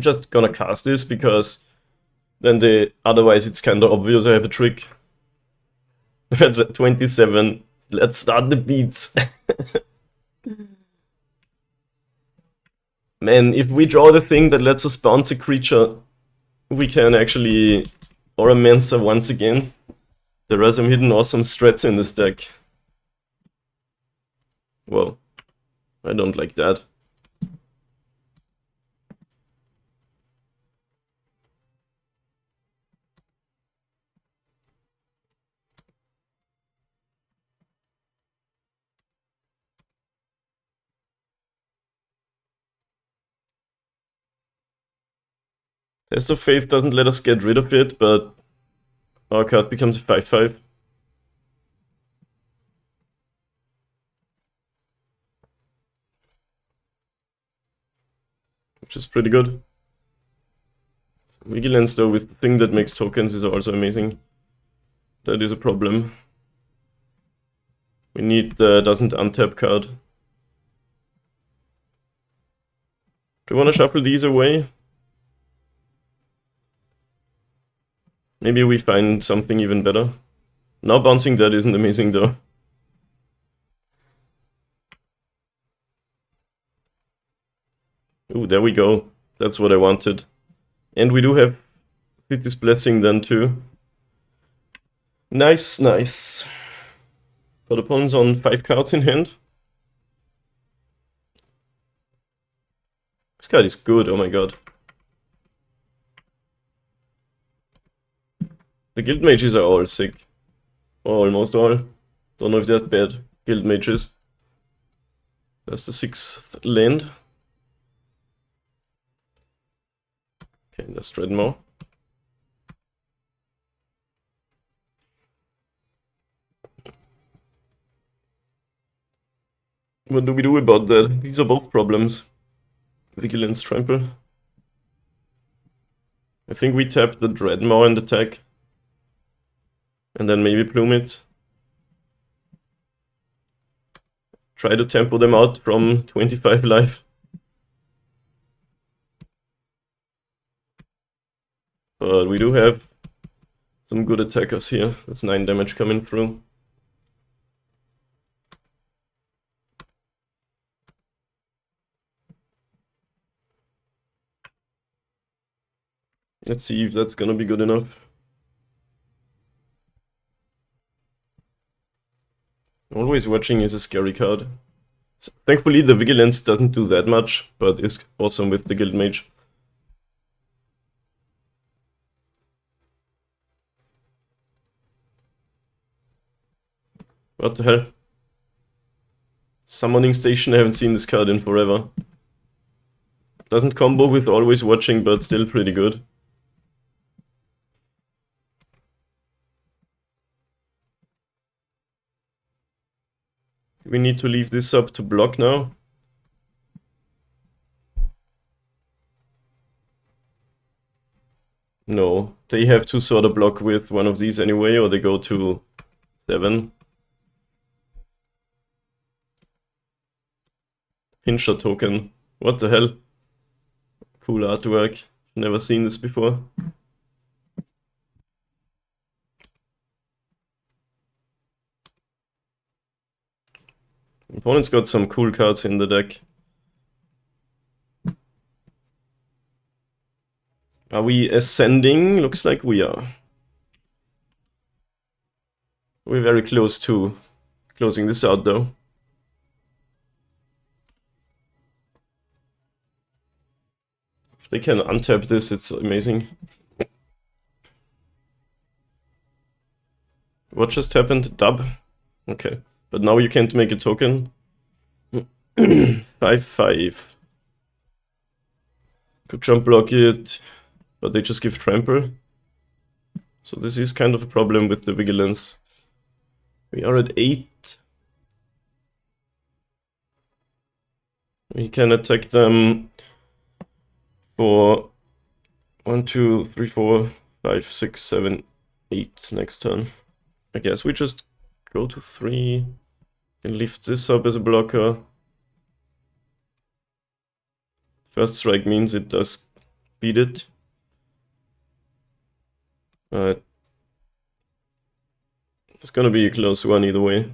just gonna cast this because then otherwise it's kinda obvious I have a trick. That's at 27. Let's start the beats. Man, if we draw the thing that lets us bounce a creature, we can actually Oromancer once again. There are some hidden awesome strats in this deck. Well, I don't like that. Test of Faith doesn't let us get rid of it, but our card becomes a 5/5. Which is pretty good. Vigilance though with the thing that makes tokens is also amazing. That is a problem. We need the doesn't untap card. Do you want to shuffle these away? Maybe we find something even better. Now bouncing that isn't amazing though. Ooh, there we go. That's what I wanted. And we do have City's Blessing then too. Nice, nice. But opponent's on 5 cards in hand. This card is good, oh my god. The guild mages are all sick. Or almost all. Don't know if they're bad guild mages. That's the 6th land. Okay, that's Dreadmaw. What do we do about that? These are both problems. Vigilance Trample. I think we tap the Dreadmaw and attack. And then maybe plume it. Try to tempo them out from 25 life. But we do have some good attackers here. That's 9 damage coming through. Let's see if that's gonna be good enough. Always Watching is a scary card. Thankfully the Vigilance doesn't do that much, but is awesome with the Guild Mage. What the hell? Summoning Station, I haven't seen this card in forever. Doesn't combo with Always Watching, but still pretty good. We need to leave this up to block now. No, they have to sort of block with one of these anyway, or they go to 7. Pincher token. What the hell? Cool artwork. Never seen this before. Opponent's got some cool cards in the deck. Are we ascending? Looks like we are. We're very close to closing this out though. If they can untap this, it's amazing. What just happened? Dub? Okay. But now you can't make a token. 5/5. Could jump block it, but they just give trample. So this is kind of a problem with the vigilance. We are at 8. We can attack them for 1, 2, 3, 4, 5, 6, 7, 8 next turn. I guess we just go to 3 and lift this up as a blocker. First strike means it does beat it. It's gonna be a close one either way.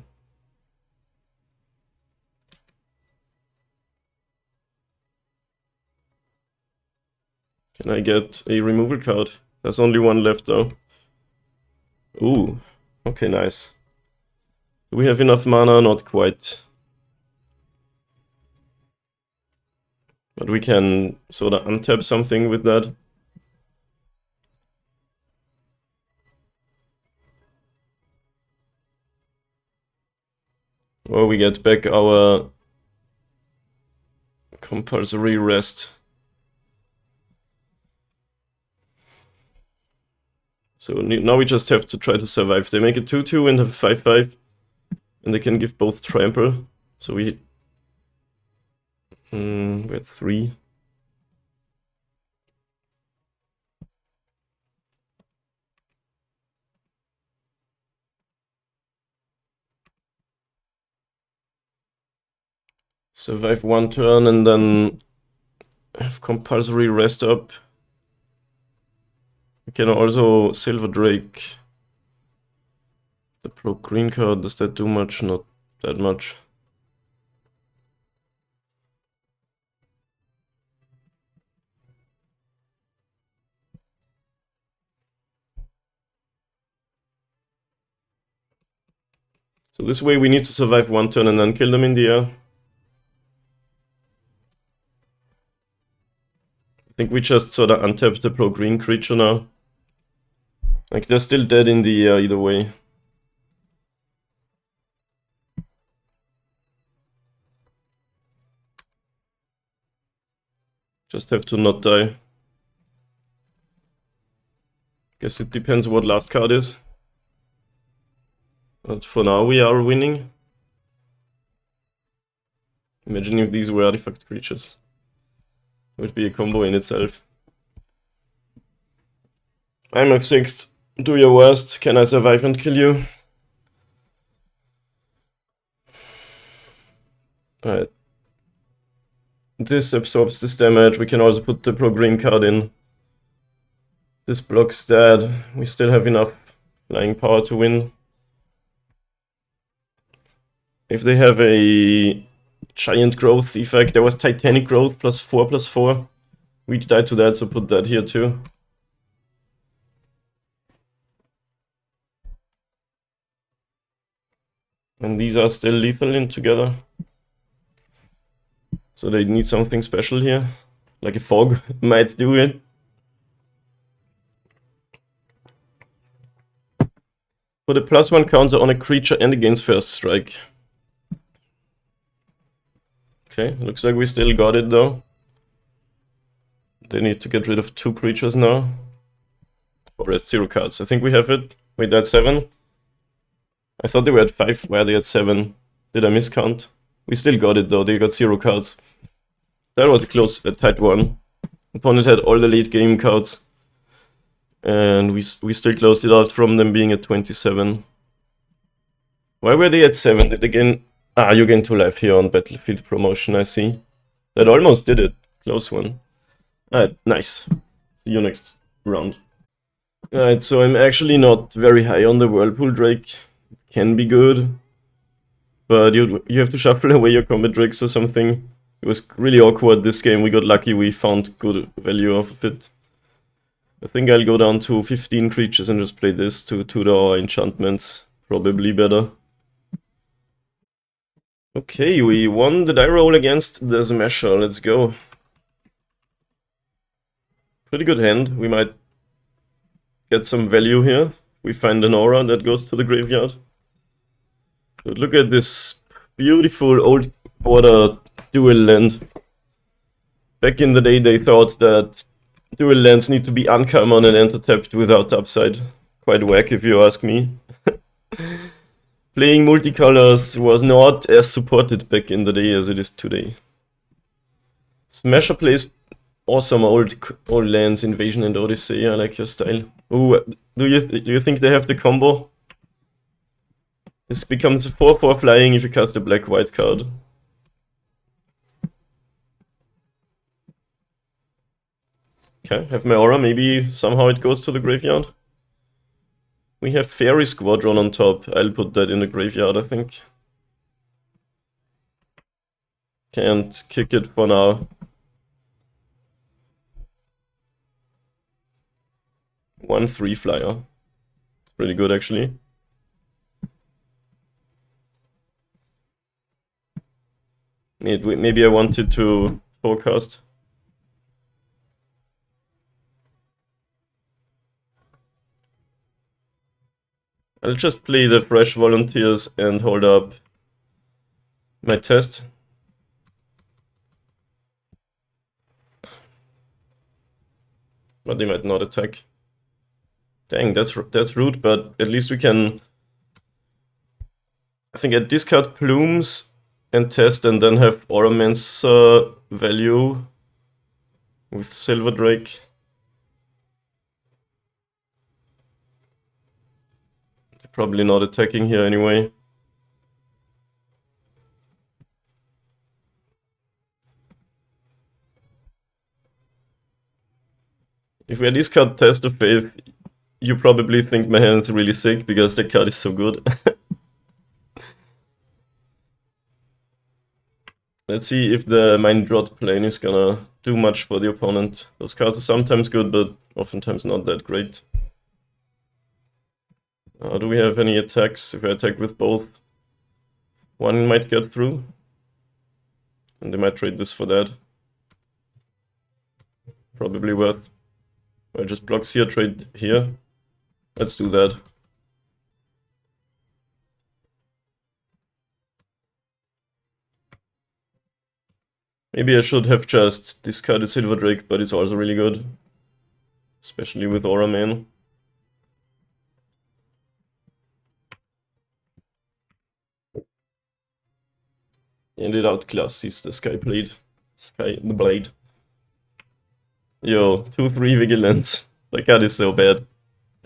Can I get a removal card? There's only one left though. Ooh, okay, nice. Do we have enough mana? Not quite. But we can sort of untap something with that. Or we get back our compulsory rest. So now we just have to try to survive. They make a 2/2 and have a 5/5. And they can give both trample. So we're at 3. Survive one turn and then have compulsory rest up. We can also Silver Drake. The pro green card, does that do much? Not that much. So this way we need to survive one turn and then kill them in the air. I think we just sort of untap the pro green creature now. Like they're still dead in the air either way. Just have to not die. Guess it depends what last card is. But for now we are winning. Imagine if these were artifact creatures. It would be a combo in itself. I'm F6. Do your worst. Can I survive and kill you? Alright. This absorbs this damage. We can also put the pro green card in. This blocks that. We still have enough flying power to win. If they have a giant growth effect, there was Titanic growth +4/+4. We'd die to that, so put that here too. And these are still lethal in together. So they need something special here. Like a fog might do it. Put a +1 counter on a creature and against first strike. Okay, looks like we still got it though. They need to get rid of 2 creatures now. Or at 0 cards. I think we have it. Wait, that's 7? I thought they were at 5. Why are they at 7? Did I miscount? We still got it though, they got 0 cards. That was a tight one. Opponent had all the late game cards. And we still closed it out from them being at 27. Why were they at 7? Did they gain... Ah, you gain 2 life here on Battlefield Promotion, I see. That almost did it. Close one. Alright, nice. See you next round. Alright, so I'm actually not very high on the Whirlpool Drake. It can be good. But you have to shuffle away your combat drakes or something. It was really awkward this game. We got lucky, we found good value off of it. I think I'll go down to 15 creatures and just play this to tutor our enchantments. Probably better. Okay, we won the die roll against the Smasher. Let's go. Pretty good hand. We might get some value here. We find an aura that goes to the graveyard. But look at this beautiful old border dual land. Back in the day they thought that dual lands need to be uncommon and enter tapped without upside. Quite whack if you ask me. Playing multicolors was not as supported back in the day as it is today. Smasher plays awesome old lands, Invasion and Odyssey. I like your style. Ooh, do you think they have the combo? This becomes a 4/4 flying if you cast a black-white card. Okay, have my aura, maybe somehow it goes to the graveyard. We have Fairy Squadron on top. I'll put that in the graveyard, I think. Can't kick it for now. 1/3 flyer. Pretty good, actually. Maybe I wanted to forecast. I'll just play the fresh volunteers and hold up my test. But they might not attack. Dang, that's rude, but at least we can... I think I discard Plumes and test and then have Auraman's value with Silver Drake. They're probably not attacking here anyway. If we discard Test of Faith, you probably think my hand's really sick because the card is so good. Let's see if the Mind Drought plane is gonna do much for the opponent. Those cards are sometimes good, but oftentimes not that great. Do we have any attacks? If I attack with both, one might get through. And they might trade this for that. Probably worth. Well, just blocks here, trade here. Let's do that. Maybe I should have just discarded Silver Drake, but it's also really good. Especially with Auraman. And it outclasses the Sky Blade. The Blade. Yo, 2/3 Vigilance. That card is so bad.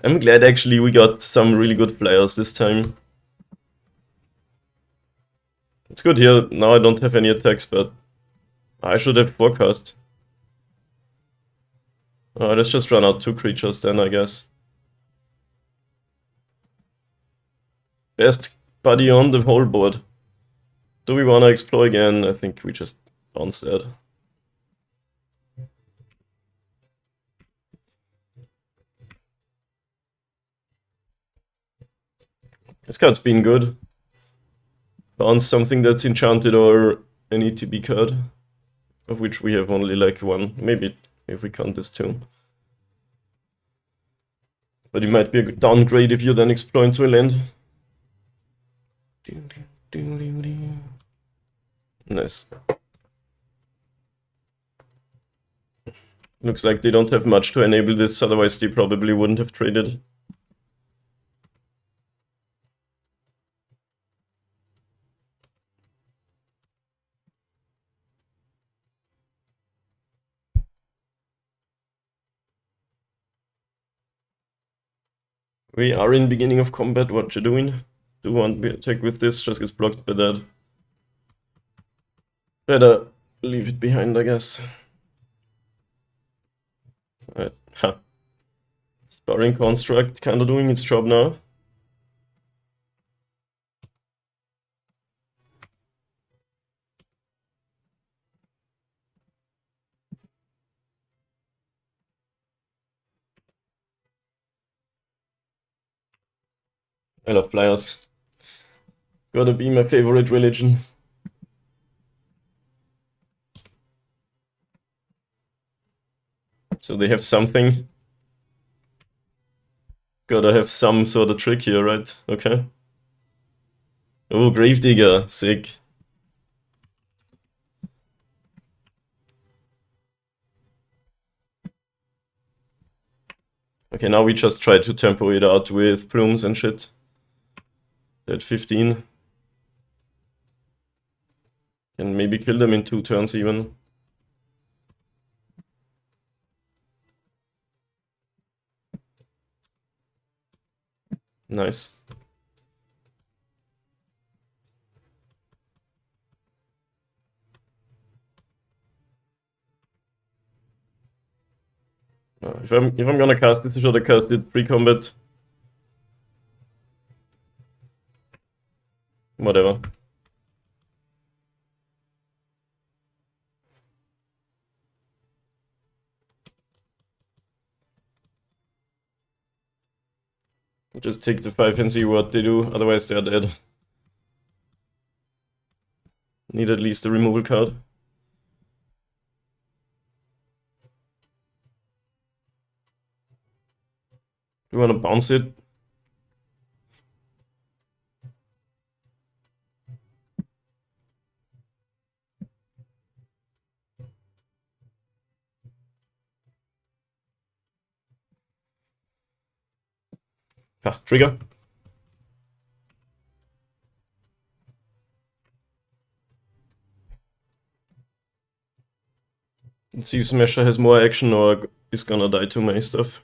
I'm glad actually we got some really good players this time. It's good here. Now I don't have any attacks, but I should have forecast. Let's just run out 2 creatures then, I guess. Best buddy on the whole board. Do we want to explore again? I think we just bounce that. This card's been good. Bounce something that's enchanted or an ETB card, of which we have only like one. Maybe if we count this too. But it might be a downgrade if you then explore into a land. Nice. Looks like they don't have much to enable this, otherwise they probably wouldn't have traded. We are in beginning of combat, what you doing? Do want to attack with this, just gets blocked by that. Better leave it behind, I guess. Alright, ha. Sparring Construct kinda doing its job now. I love flyers. Gotta be my favorite religion. So they have something. Gotta have some sort of trick here, right? Okay. Oh, Gravedigger, sick. Okay, now we just try to tempo it out with plumes and shit. At 15. Can maybe kill them in 2 turns even. Nice. If I'm gonna cast this, I should have cast it pre-combat. Whatever. Just take the 5 and see what they do, otherwise they're dead. Need at least a removal card. Do you wanna bounce it? Ah, trigger. Let's see if Smasher has more action or is gonna die to my stuff.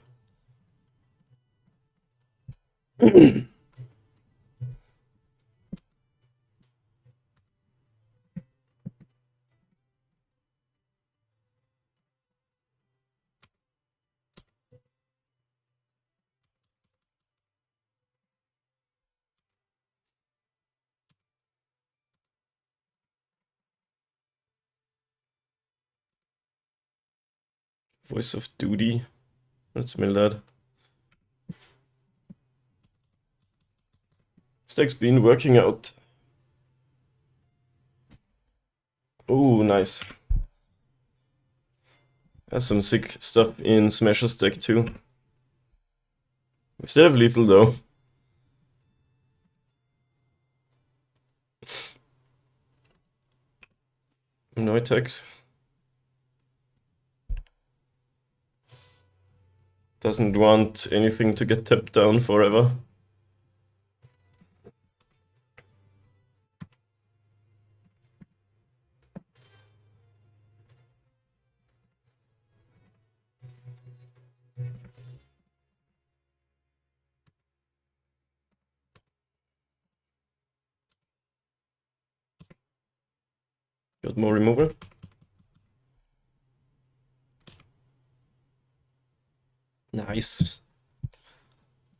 Voice of Duty. Let's mail that. Stack's been working out. Oh, nice. Has some sick stuff in Smasher's deck too. We still have lethal though. No attacks. Doesn't want anything to get tapped down forever. Got more removal. Nice.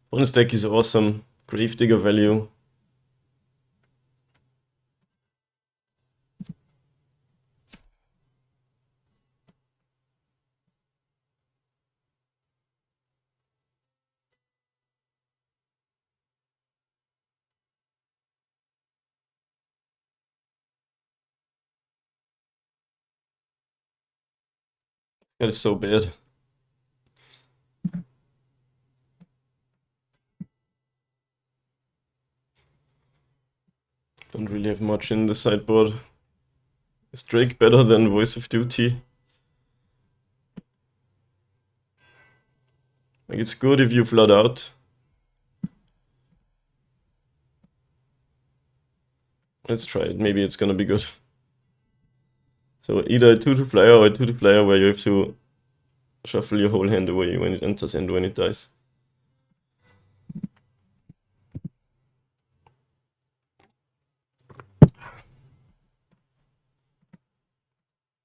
Bonus deck is awesome. Gravedigger value. That is so bad. Don't really have much in the sideboard. Is Drake better than Voice of Duty? Like, it's good if you flood out. Let's try it. Maybe it's gonna be good. So either a 2-2 flyer or a 2-2 flyer where you have to shuffle your whole hand away when it enters and when it dies.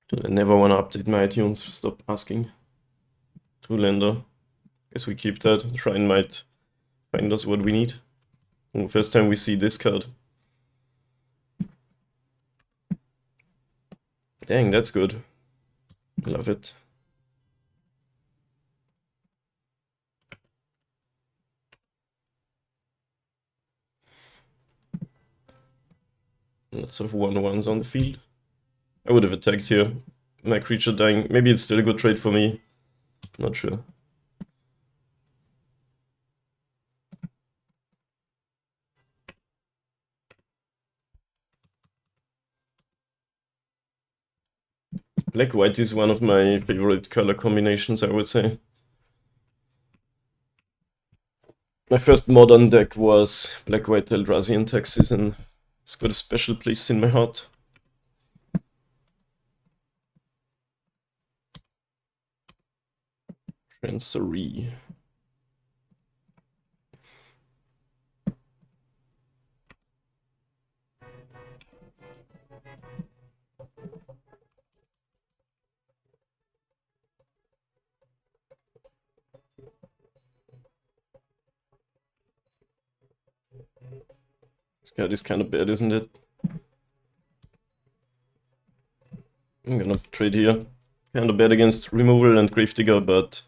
Dude, I never wanna update my iTunes. Stop asking. 2-lander. Guess we keep that. Shrine might find us what we need. And first time we see this card. Dang, that's good. I love it. Lots of 1/1s on the field. I would have attacked here. My creature dying. Maybe it's still a good trade for me. Not sure. Black-white is one of my favorite color combinations, I would say. My first modern deck was Black-white Eldrazi in Texas, and it's got a special place in my heart. Transferee. This card is kind of bad, isn't it? I'm gonna trade here. Kind of bad against removal and Gravedigger, but...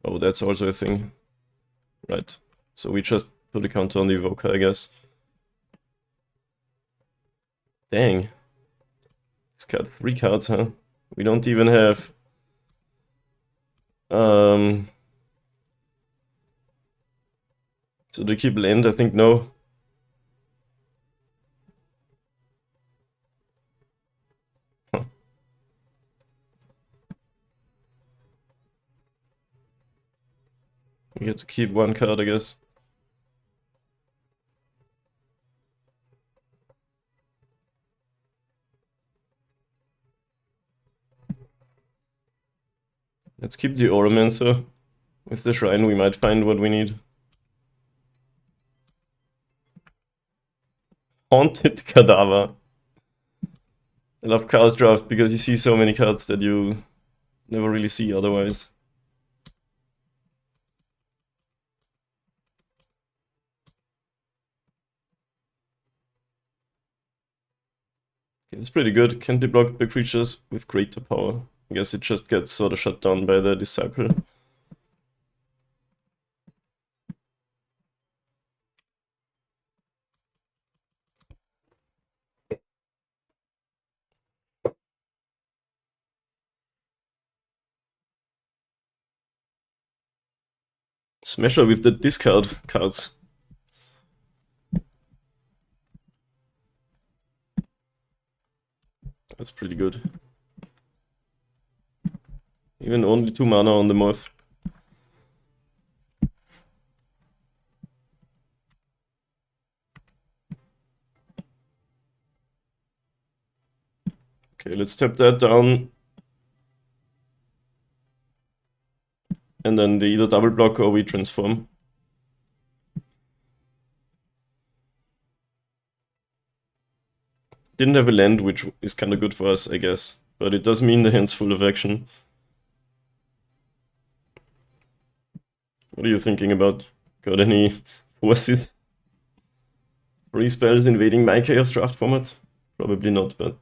Oh, that's also a thing. Right. So we just put a counter on the Evoker, I guess. Dang. It's got 3 cards, huh? We don't even have... So do keep land? I think no. Huh. We get to keep 1 card, I guess. Let's keep the Oromancer. With the Shrine we might find what we need. Haunted Cadaver. I love Chaos Draft because you see so many cards that you never really see otherwise. Okay, it's pretty good. Can't be blocked by creatures with greater power. I guess it just gets sort of shut down by the Disciple. Smasher with the discard cards. That's pretty good. Even only 2 mana on the Morph. Okay, let's tap that down. And then they either double block or we transform. Didn't have a land, which is kind of good for us, I guess. But it does mean the hand's full of action. What are you thinking about? Got any forces? 3 spells invading my Chaos Draft format? Probably not, but...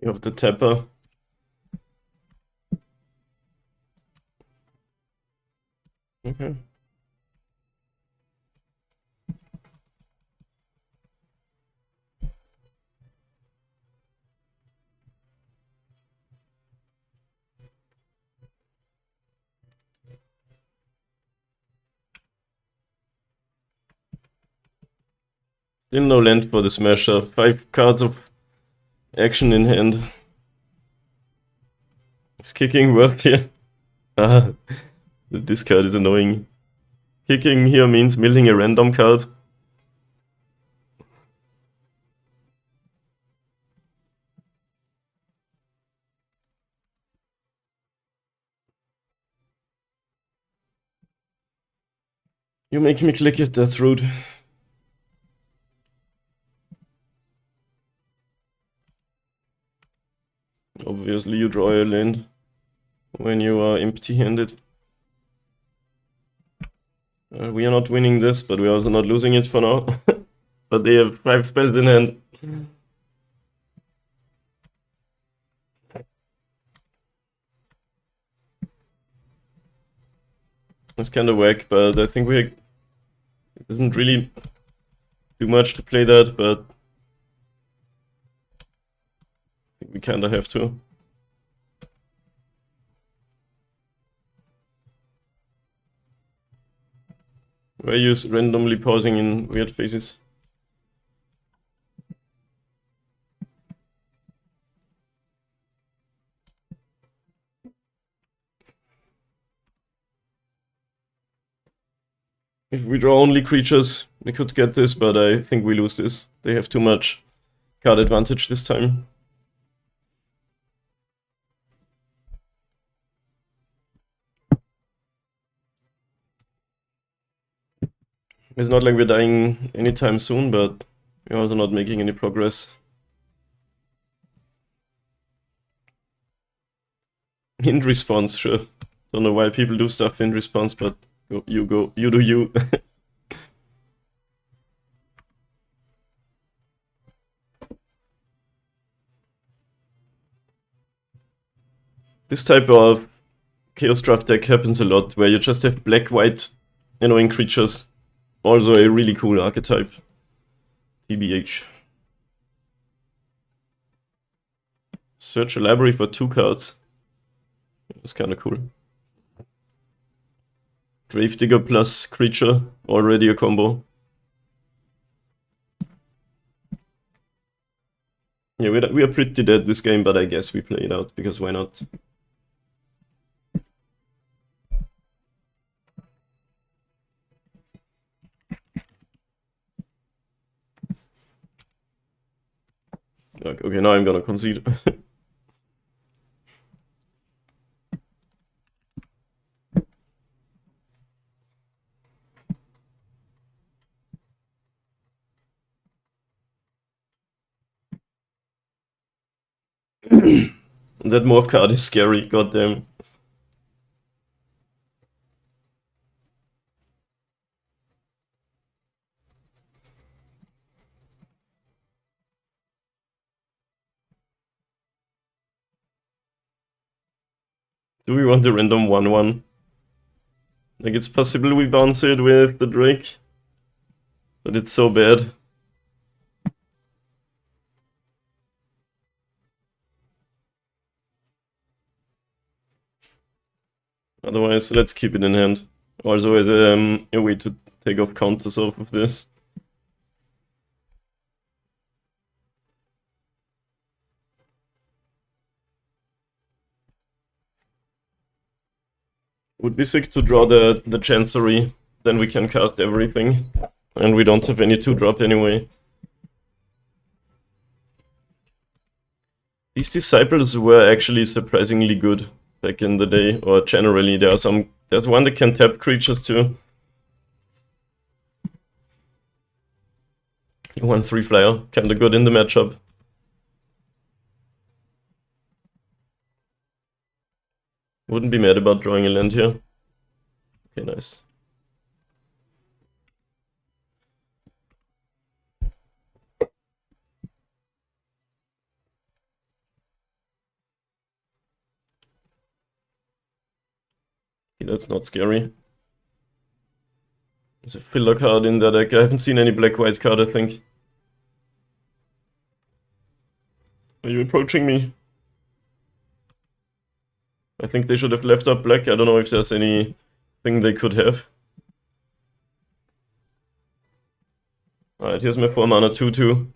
You have the tapper. Okay. Still no land for the smasher. 5 cards of action in hand. Is kicking worth here? Ah, this card is annoying. Kicking here means milling a random card. You make me click it, that's rude. Obviously you draw a land when you are empty-handed. We are not winning this, but we are also not losing it for now. But they have 5 spells in hand. It's kind of whack, but I think it doesn't really do much to play that, but I think we kind of have to. Why are you randomly pausing in weird phases? If we draw only creatures, we could get this, but I think we lose this. They have too much card advantage this time. It's not like we're dying anytime soon, but we're also not making any progress. In response, sure. Don't know why people do stuff in response, but you do you. This type of Chaos Draft deck happens a lot, where you just have black-white annoying creatures. Also a really cool archetype. TBH. Search a library for 2 cards. That's kinda cool. Gravedigger plus creature, already a combo. Yeah, we are pretty dead this game, but I guess we play it out, because why not? Okay, now I'm gonna concede. That morph card is scary, goddamn. Do we want the random 1/1? Like, it's possible we bounce it with the Drake, but it's so bad. Otherwise, let's keep it in hand. Also, as a way to take off counters off of this. Would be sick to draw the Chancery, then we can cast everything. And we don't have any 2-drop anyway. These Disciples were actually surprisingly good back in the day, or generally. There's one that can tap creatures too. 1/3 flyer, kinda good in the matchup. Wouldn't be mad about drawing a land here. Okay, nice. Okay, that's not scary. There's a filler card in that deck. I haven't seen any black-white card, I think. Are you approaching me? I think they should have left up black. I don't know if there's anything they could have. Alright, here's my 4 mana 2/2.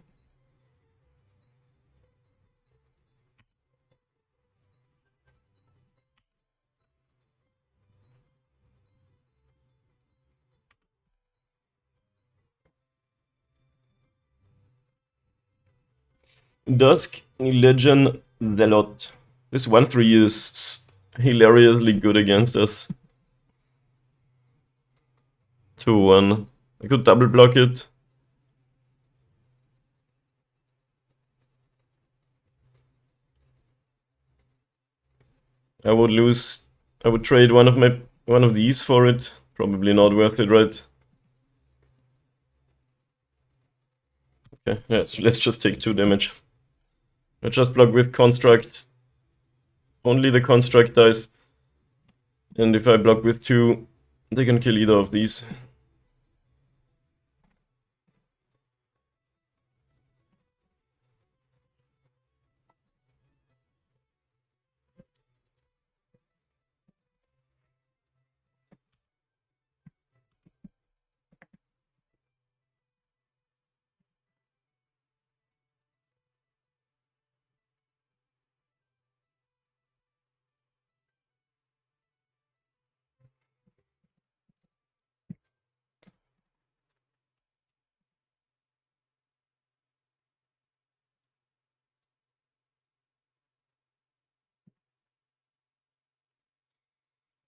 Dusk Legend Zealot. This 1/3 is hilariously good against us. 2/1. I could double block it. I would lose. I would trade one of these for it. Probably not worth it, right? Okay, let's just take 2 damage. I just block with construct. Only the construct dies. And if I block with 2, they can kill either of these.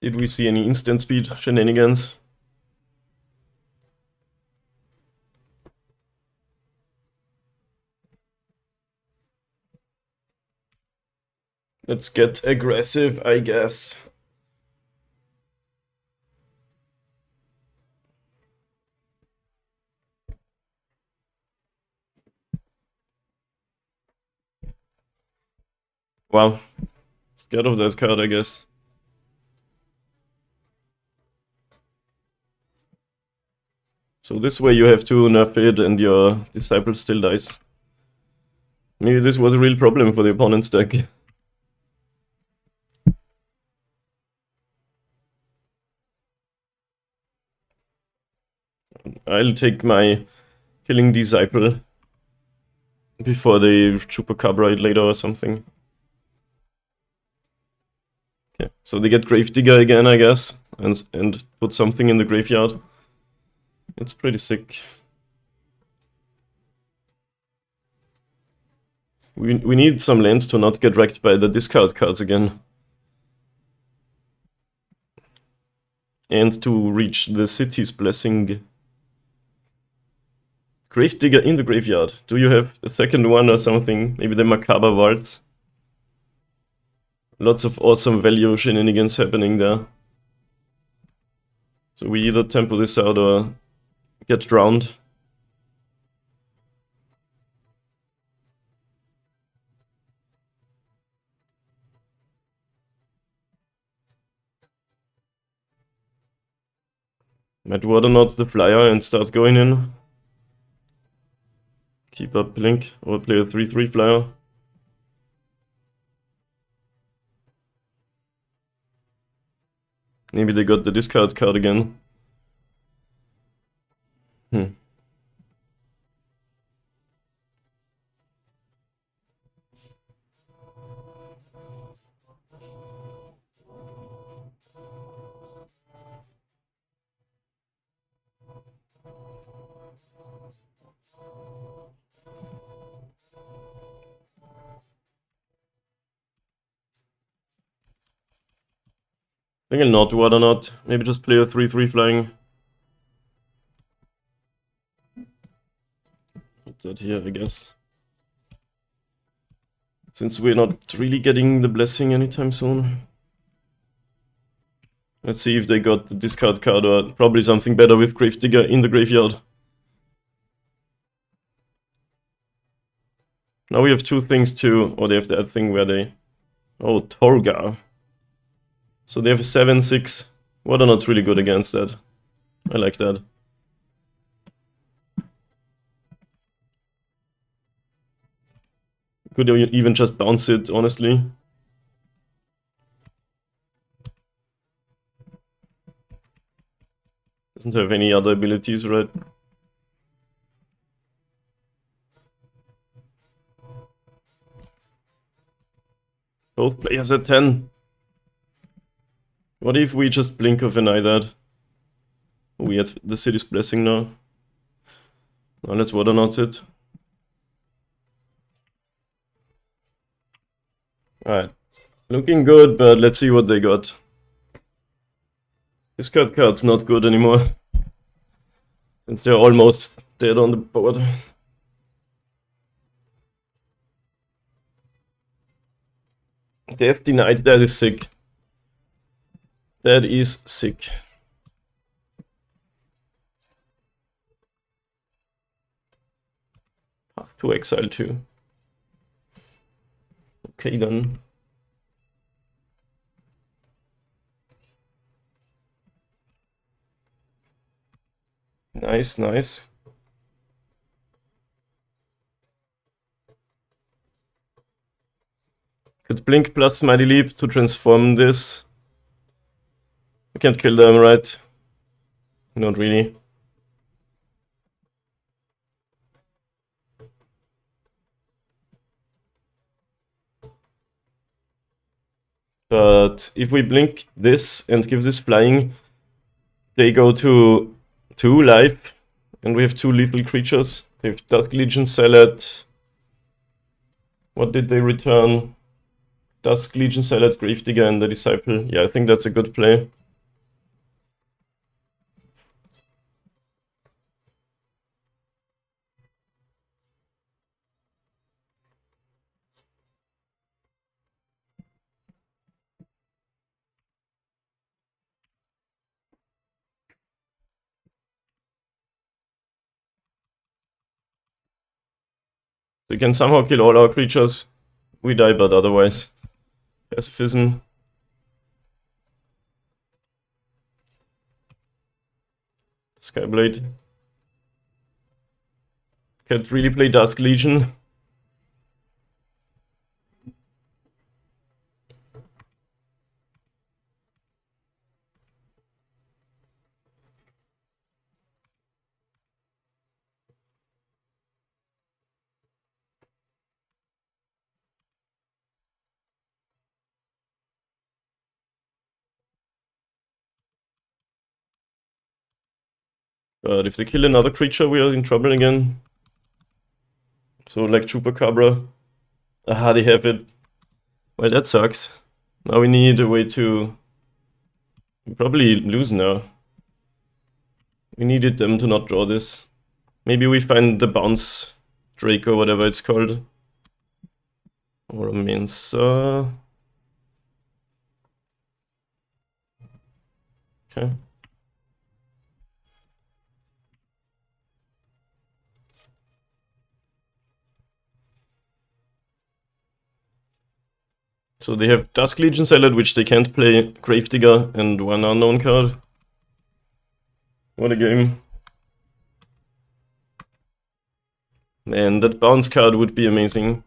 Did we see any instant speed shenanigans? Let's get aggressive, I guess. Wow. Scared of that card, I guess. So this way you have to nerf it and your disciple still dies. Maybe this was a real problem for the opponent's deck. I'll take my killing disciple before they chupacabra it later or something. Okay, so they get Gravedigger again, I guess, and put something in the graveyard. It's pretty sick. We need some lands to not get wrecked by the discard cards again. And to reach the city's blessing. Gravedigger in the graveyard. Do you have a second one or something? Maybe the Macabre Waltz? Lots of awesome value shenanigans happening there. So we either tempo this out or get drowned. Might water not the flyer and start going in. Keep up Blink or play a 3/3 flyer. Maybe they got the discard card again. I think I'll not water not. Maybe just play a 3/3 flying. Put that here, I guess. Since we're not really getting the blessing anytime soon. Let's see if they got the discard card or probably something better with Gravedigger in the graveyard. Now we have 2 things too, or they have that thing where they... Oh, Torgar. So they have a 7/6. Water not's really good against that. I like that. Could even just bounce it, honestly. Doesn't have any other abilities, right? Both players at 10. What if we just blink of an eye that? We have the city's blessing now. Now let's water knot it. Alright. Looking good, but let's see what they got. This card's not good anymore. Since they're almost dead on the board. Death denied, that is sick. That is sick. Path to exile too. Okay then. Nice, nice. Could blink plus Mighty Leap to transform this. We can't kill them, right? Not really. But if we blink this and give this flying, they go to 2 life, and we have 2 lethal creatures. They have Dusk Legion Salad. What did they return? Dusk Legion Salad, Gravedigger, and the Disciple. Yeah, I think that's a good play. We can somehow kill all our creatures. We die, but otherwise. Pacifism. Skyblade. Can't really play Dusk Legion. But if they kill another creature, we are in trouble again. So like Chupacabra. Aha, they have it. Well, that sucks. Now we need a way to... We probably lose now. We needed them to not draw this. Maybe we find the bounce Drake or whatever it's called. Or a Mensa. Okay. So they have Dusk Legion Salad, which they can't play, Gravedigger, and 1 unknown card. What a game. Man, that bounce card would be amazing.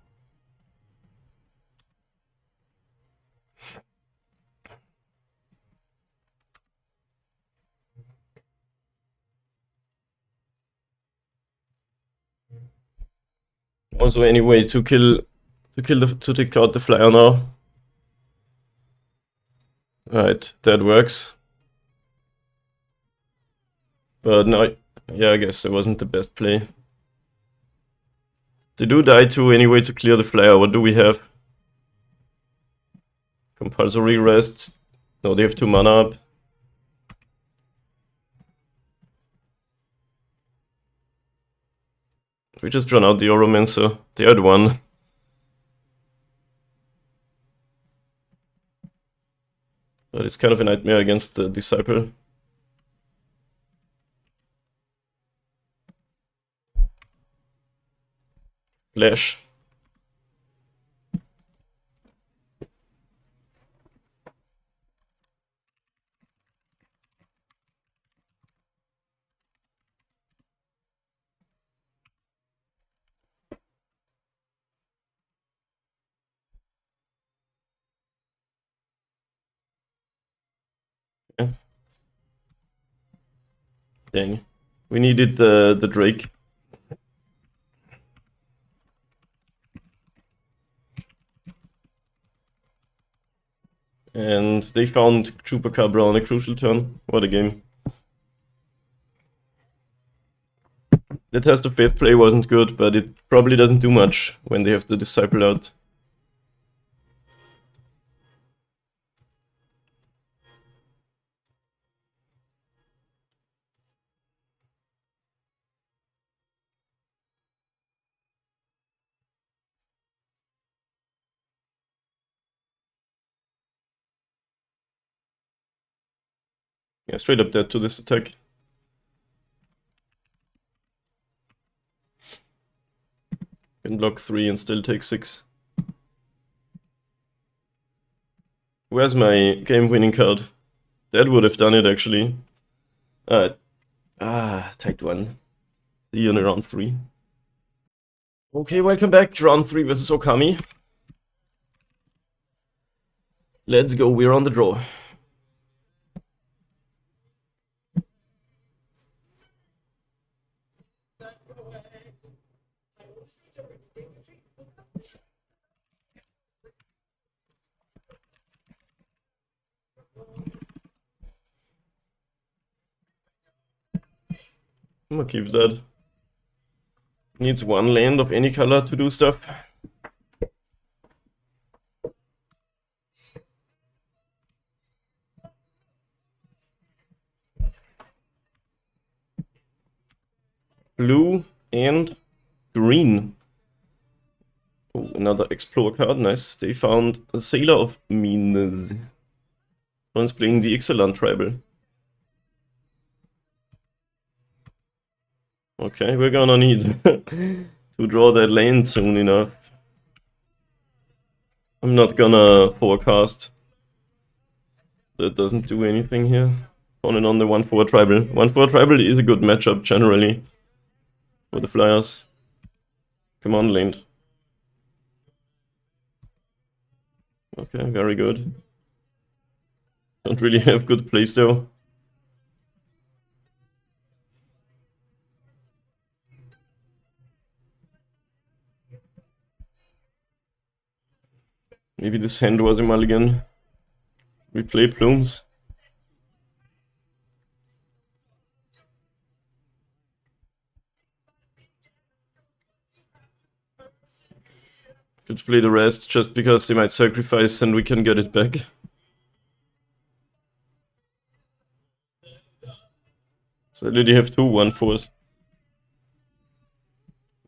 Also, anyway, to take out the flyer now. Alright, that works. But no, yeah, I guess that wasn't the best play. They do die too anyway to clear the flyer. What do we have? Compulsory rest. No, they have 2 mana up. We just drawn out the Oromancer. They had 1. But it's kind of a nightmare against the Disciple. Flash. Okay. Dang. We needed the Drake. And they found Chupacabra on a crucial turn. What a game. The Test of Faith play wasn't good, but it probably doesn't do much when they have the Disciple out. Yeah, straight up dead to this attack. Can block 3 and still take 6. Where's my game-winning card? That would have done it, actually. Tight 1. See you in round 3. Okay, welcome back. Round 3 versus Okami. Let's go, we're on the draw. I'm gonna keep that. Needs 1 land of any color to do stuff. Blue and green. Oh, another Explore card, nice. They found a Sailor of Meanness. One's playing the Ixalan Tribal. Okay, we're gonna need to draw that lane soon enough. I'm not gonna forecast. That doesn't do anything here. On and on the 1-4 Tribal. 1-4 Tribal is a good matchup generally for the Flyers. Come on, land. Okay, very good. Don't really have good plays though. Maybe this hand was a mulligan. We play Plumes. Could play the rest just because they might sacrifice and we can get it back. So I already have 2 1-4s.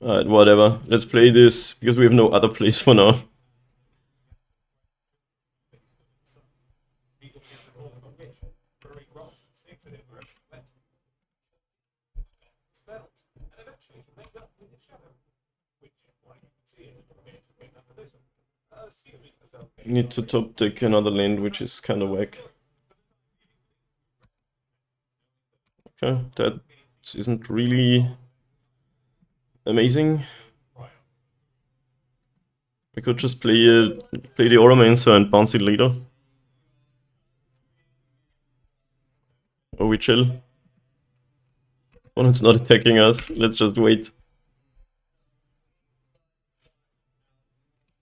Alright, whatever. Let's play this because we have no other plays for now. Need to top deck another land, which is kind of whack. Okay, that isn't really amazing. We could just play the Oromancer and bounce it later. Or we chill. When it's not attacking us, let's just wait.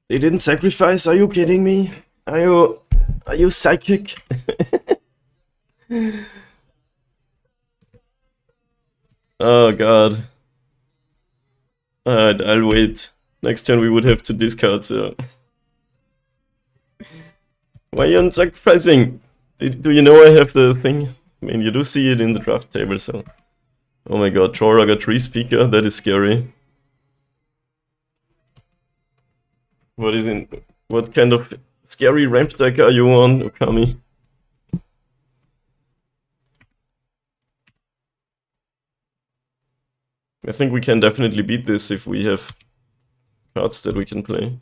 They didn't sacrifice? Are you kidding me? Are you psychic? Oh god. I'll wait. Next turn we would have to discard, so... Why are you not sacrificing? Do you know I have the thing? I mean, you do see it in the draft table, so... Oh my god, Chora got 3 speaker, that is scary. What kind of scary ramp deck are you on, Okami? I think we can definitely beat this if we have cards that we can play.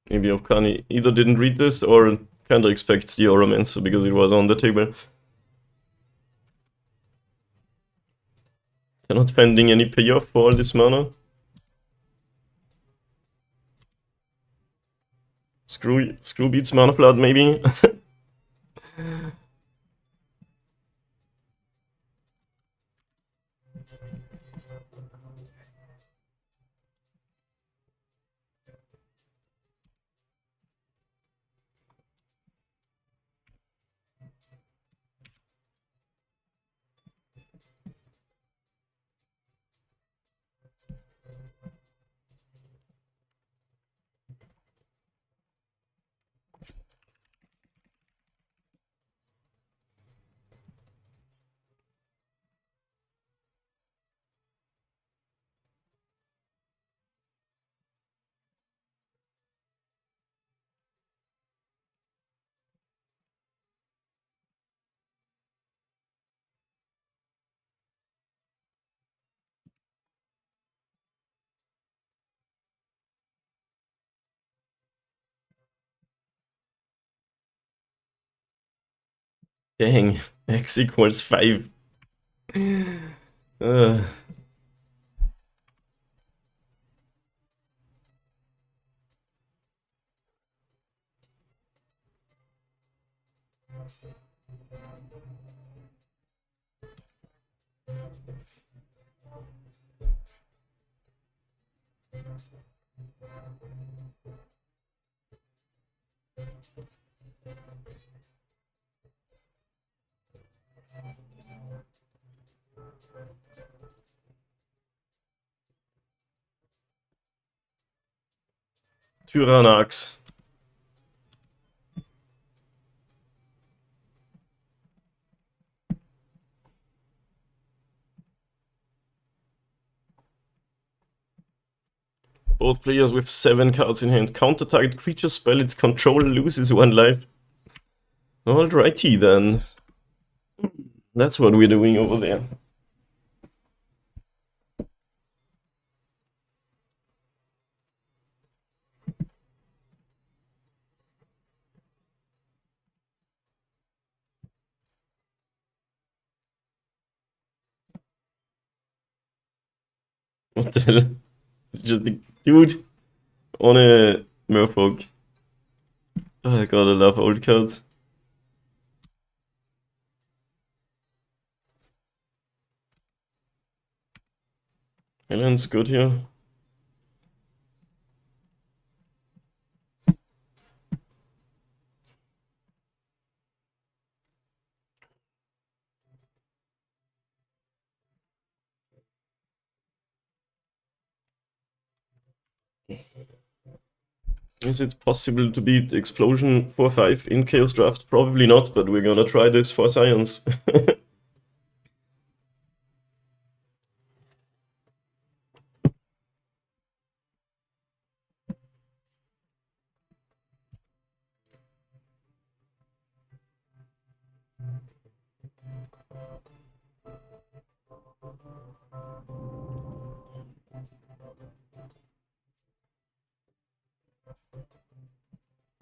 Maybe Okami either didn't read this or kinda expects the Oromancer because it was on the table. They're not finding any payoff for all this mana. Screw beats Mana Flood, maybe? Dang, x equals 5. Uh. Tyranax. Both players with 7 cards in hand. Counter target creature spell its controller loses 1 life. Alrighty then. That's what we're doing over there. What the hell? It's just a dude on a Merfolk. Oh god, I love old cards. Island's good here. Is it possible to beat Explosion 4-5 in Chaos Draft? Probably not, but we're gonna try this for science.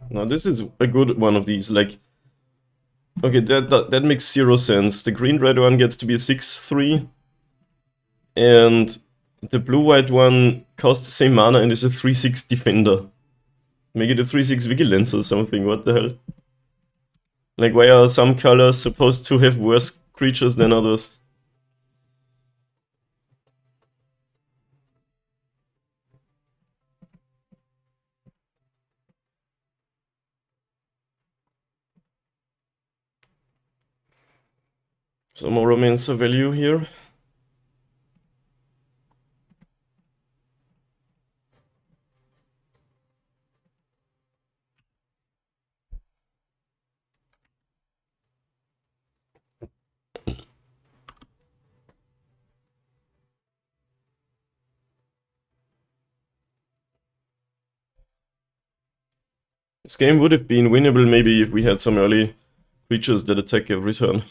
Now this is a good one of these, like... Okay, that makes 0 sense. The green-red one gets to be a 6-3, and the blue-white one costs the same mana and is a 3-6 defender. Make it a 3-6 vigilance or something, what the hell? Like, why are some colors supposed to have worse creatures than others? Some more Romancer value here. This game would have been winnable maybe if we had some early creatures that attack every turn.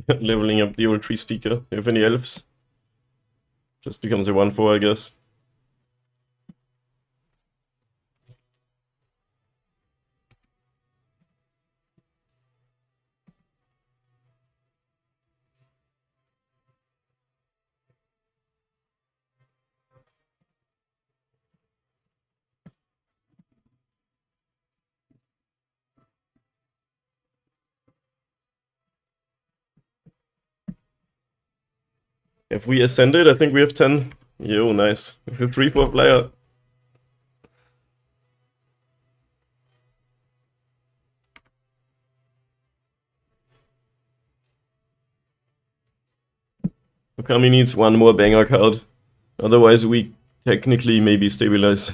Leveling up the old tree speaker. You have any elves? Just becomes a 1-4, I guess. If we ascended, I think we have 10. Yo, nice. We have a 3-4 player. Okami needs one more banger card. Otherwise we technically maybe stabilize.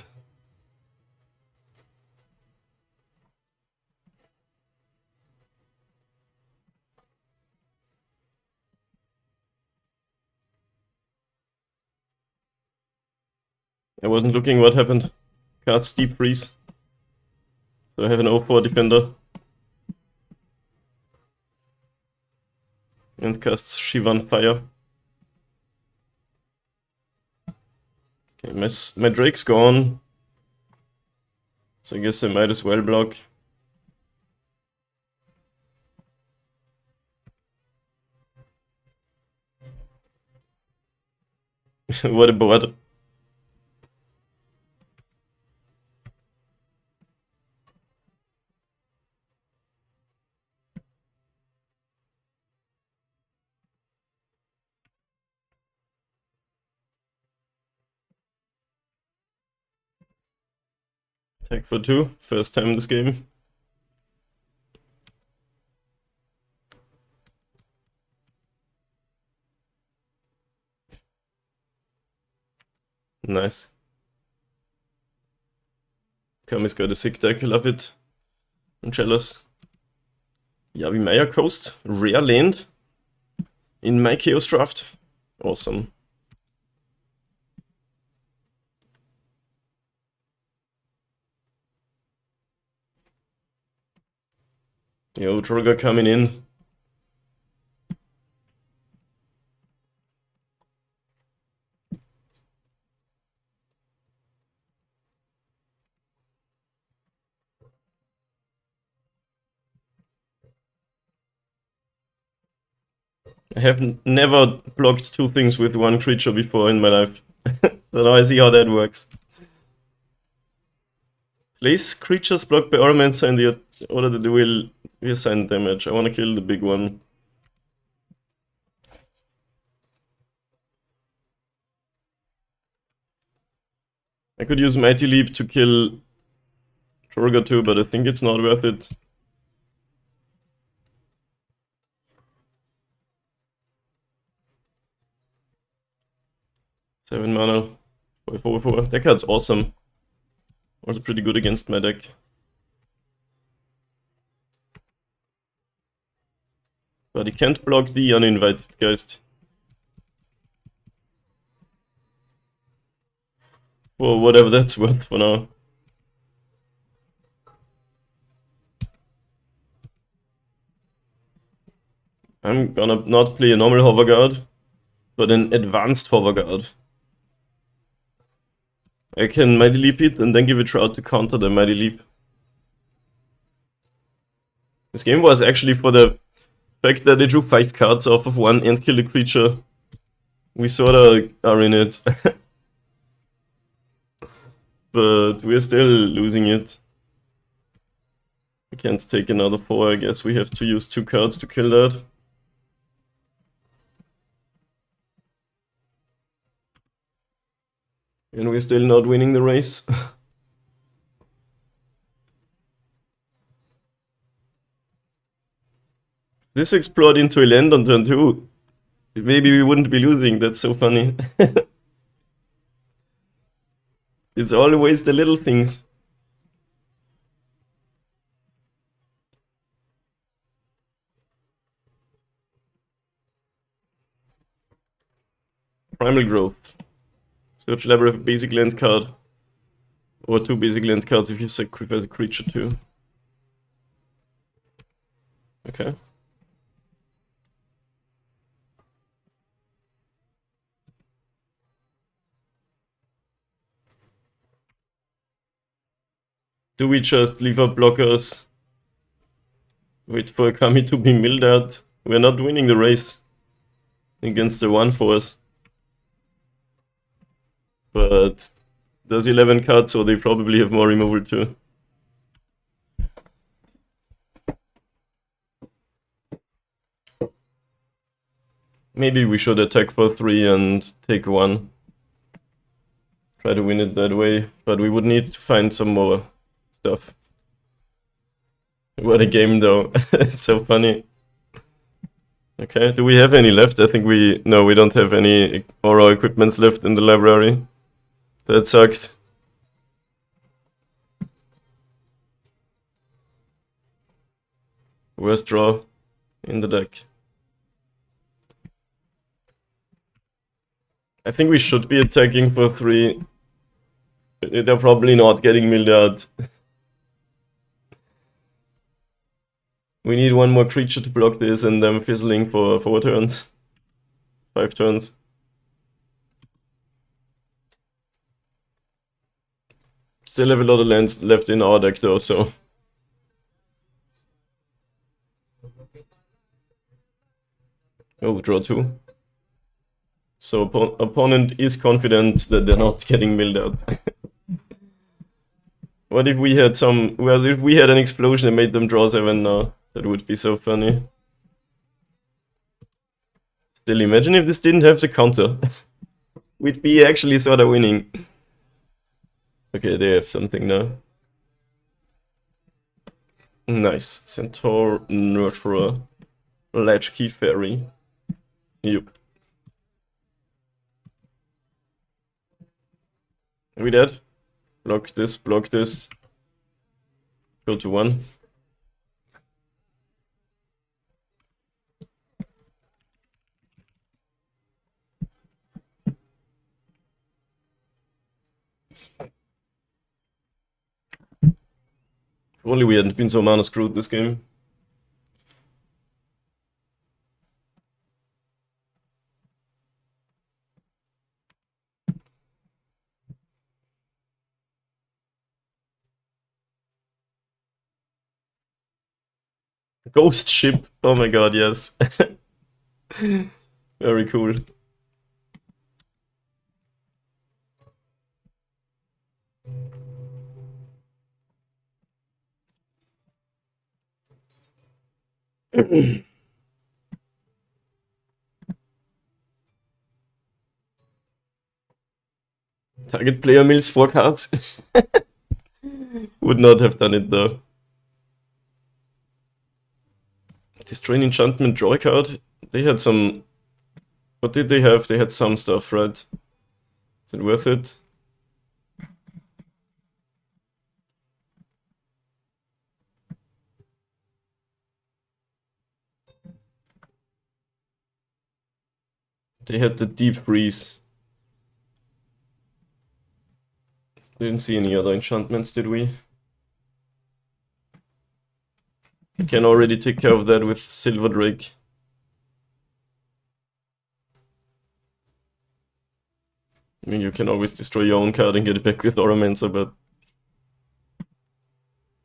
I wasn't looking what happened. Cast Deep Freeze. So I have an 0-4 defender. And casts Shivan Fire. Okay, my Drake's gone. So I guess I might as well block. What a board. Attack for 2, first time in this game. Nice. Kami's got a sick deck, love it. I'm jealous. Yavi Maya Coast, rare land in my Chaos draft. Awesome. Yo, Droga coming in. I have never blocked 2 things with 1 creature before in my life. So now I see how that works. Place creatures blocked by ornaments in the order that they will reassign damage. I want to kill the big one. I could use Mighty Leap to kill Droga too, but I think it's not worth it. Seven mana. 4/4. That card's awesome. Also pretty good against my deck. But he can't block the Uninvited Geist. For whatever that's worth for now. I'm gonna not play a normal Hover Guard, but an advanced Hover Guard. I can Mighty Leap it and then give it Shroud to counter the Mighty Leap. This game was actually for the fact that they drew 5 cards off of 1 and killed a creature. We sorta are in it. But we're still losing it. We can't take another 4, I guess we have to use 2 cards to kill that. And we're still not winning the race. This explode into a land on turn 2. Maybe we wouldn't be losing, that's so funny. It's always the little things. Primal Growth. Search library of a basic land card. Or 2 basic land cards if you sacrifice a creature too. Okay. Do we just leave our blockers? Wait for Kami to be milled out? We're not winning the race against the 1/4s. But there's 11 cards, so they probably have more removal too. Maybe we should attack for 3 and take 1. Try to win it that way, but we would need to find some more stuff. What a game though, it's so funny. Okay, do we have any left? I think no, we don't have any aura equipments left in the library. That sucks. Worst draw in the deck. I think we should be attacking for 3. They're probably not getting milled out. We need one more creature to block this, and I'm fizzling for 4 turns. 5 turns. Still have a lot of lands left in our deck though, so... Oh, draw 2. So opponent is confident that they're not getting milled out. What if we had some... Well, if we had an explosion and made them draw 7 now? That would be so funny. Still, imagine if this didn't have the counter. We'd be actually sort of winning. Okay, they have something now. Nice. Centaur, Nurturer, Latchkey Fairy. Yep. Are we dead? Block this, block this. Go to 1. If only we hadn't been so mana screwed this game. Ghost ship. Oh my god, yes. Very cool. Target player mills 4 cards. Would not have done it though. Destroy an enchantment, draw a card. They had some... What did they have? They had some stuff, right? Is it worth it? They had the deep freeze. Didn't see any other enchantments, did we? We can already take care of that with Silver Drake. I mean, you can always destroy your own card and get it back with Oromancer, but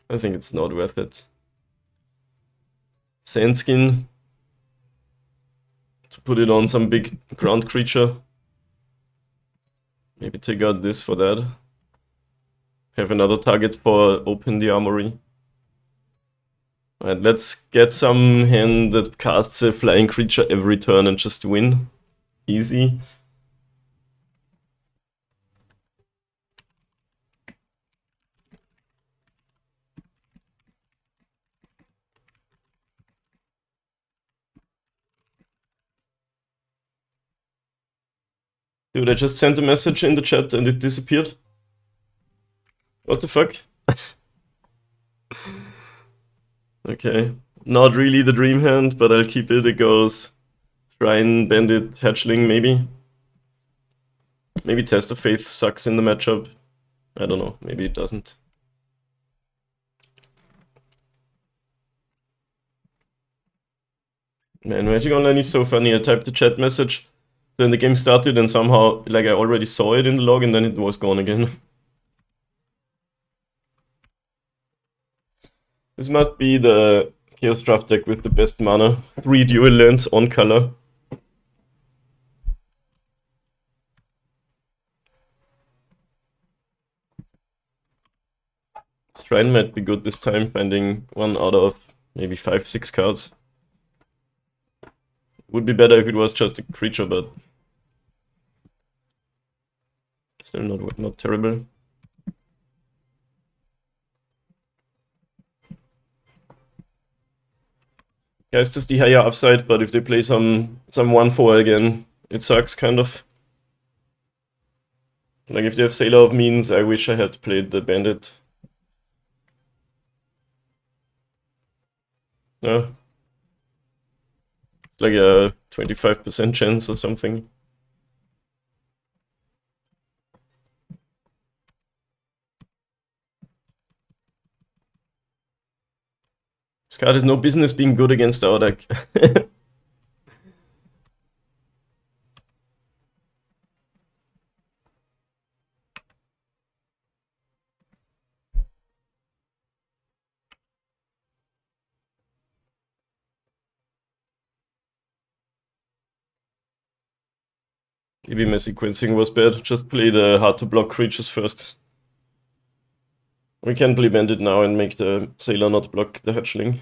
I think it's not worth it. Sandskin. To put it on some big ground creature. Maybe take out this for that. Have another target for open the armory. Alright, let's get some hand that casts a flying creature every turn and just win. Easy. Dude, I just sent a message in the chat and it disappeared. What the fuck? Okay, not really the dream hand, but I'll keep it. It goes Shrine, Bandit, Hatchling, maybe. Maybe Test of Faith sucks in the matchup. I don't know, maybe it doesn't. Man, Magic Online is so funny. I typed the chat message, then the game started and somehow, like, I already saw it in the log and then it was gone again. This must be the Chaos Draft deck with the best mana. 3 dual lands on color. Shrine might be good this time, finding 1 out of maybe 5-6 cards. Would be better if it was just a creature, but still not terrible. Geist is the higher upside, but if they play some 1/4 again, it sucks, kind of. Like, if they have Sailor of Means, I wish I had played the Bandit. Yeah. Like a 25% chance or something. This card has no business being good against our deck. Maybe my sequencing was bad. Just play the hard to block creatures first. We can play Bandit now and make the Sailor not block the Hatchling.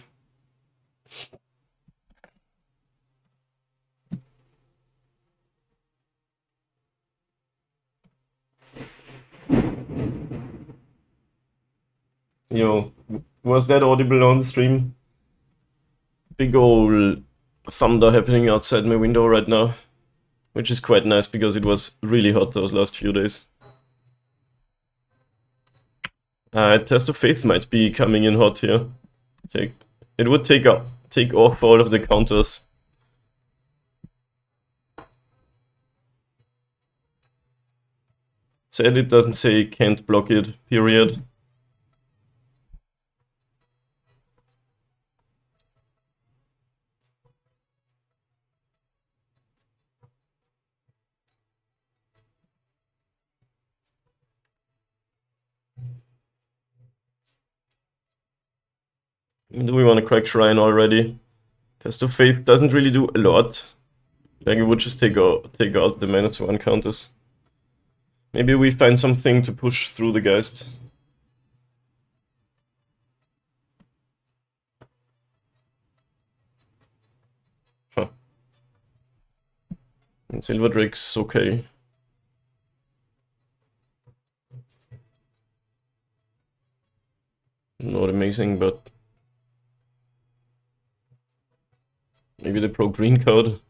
Yo, was that audible on the stream? Big ol' thunder happening outside my window right now. Which is quite nice because it was really hot those last few days. Test of Faith might be coming in hot here. It would take off all of the counters. Sad it doesn't say can't block it, period. Do we want to crack Shrine already? Test of Faith doesn't really do a lot. Like it would just take out the -1 counters. Maybe we find something to push through the Geist. Huh. And Silver Drake's okay. Not amazing, but maybe the pro green card.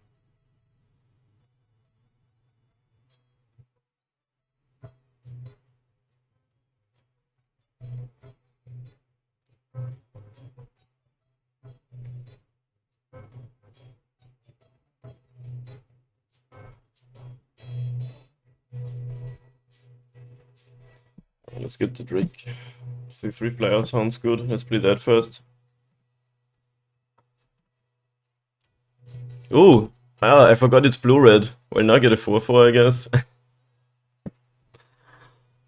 Let's get the Drake. 3 flyer sounds good. Let's play that first. Ooh! I forgot it's blue-red. Well, now get a 4/4, I guess.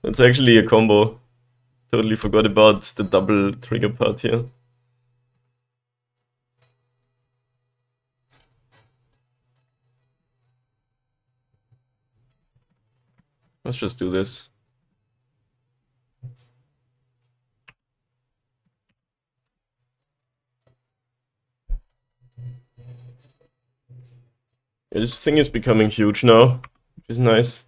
That's actually a combo. Totally forgot about the double trigger part here. Let's just do this. Yeah, this thing is becoming huge now, which is nice.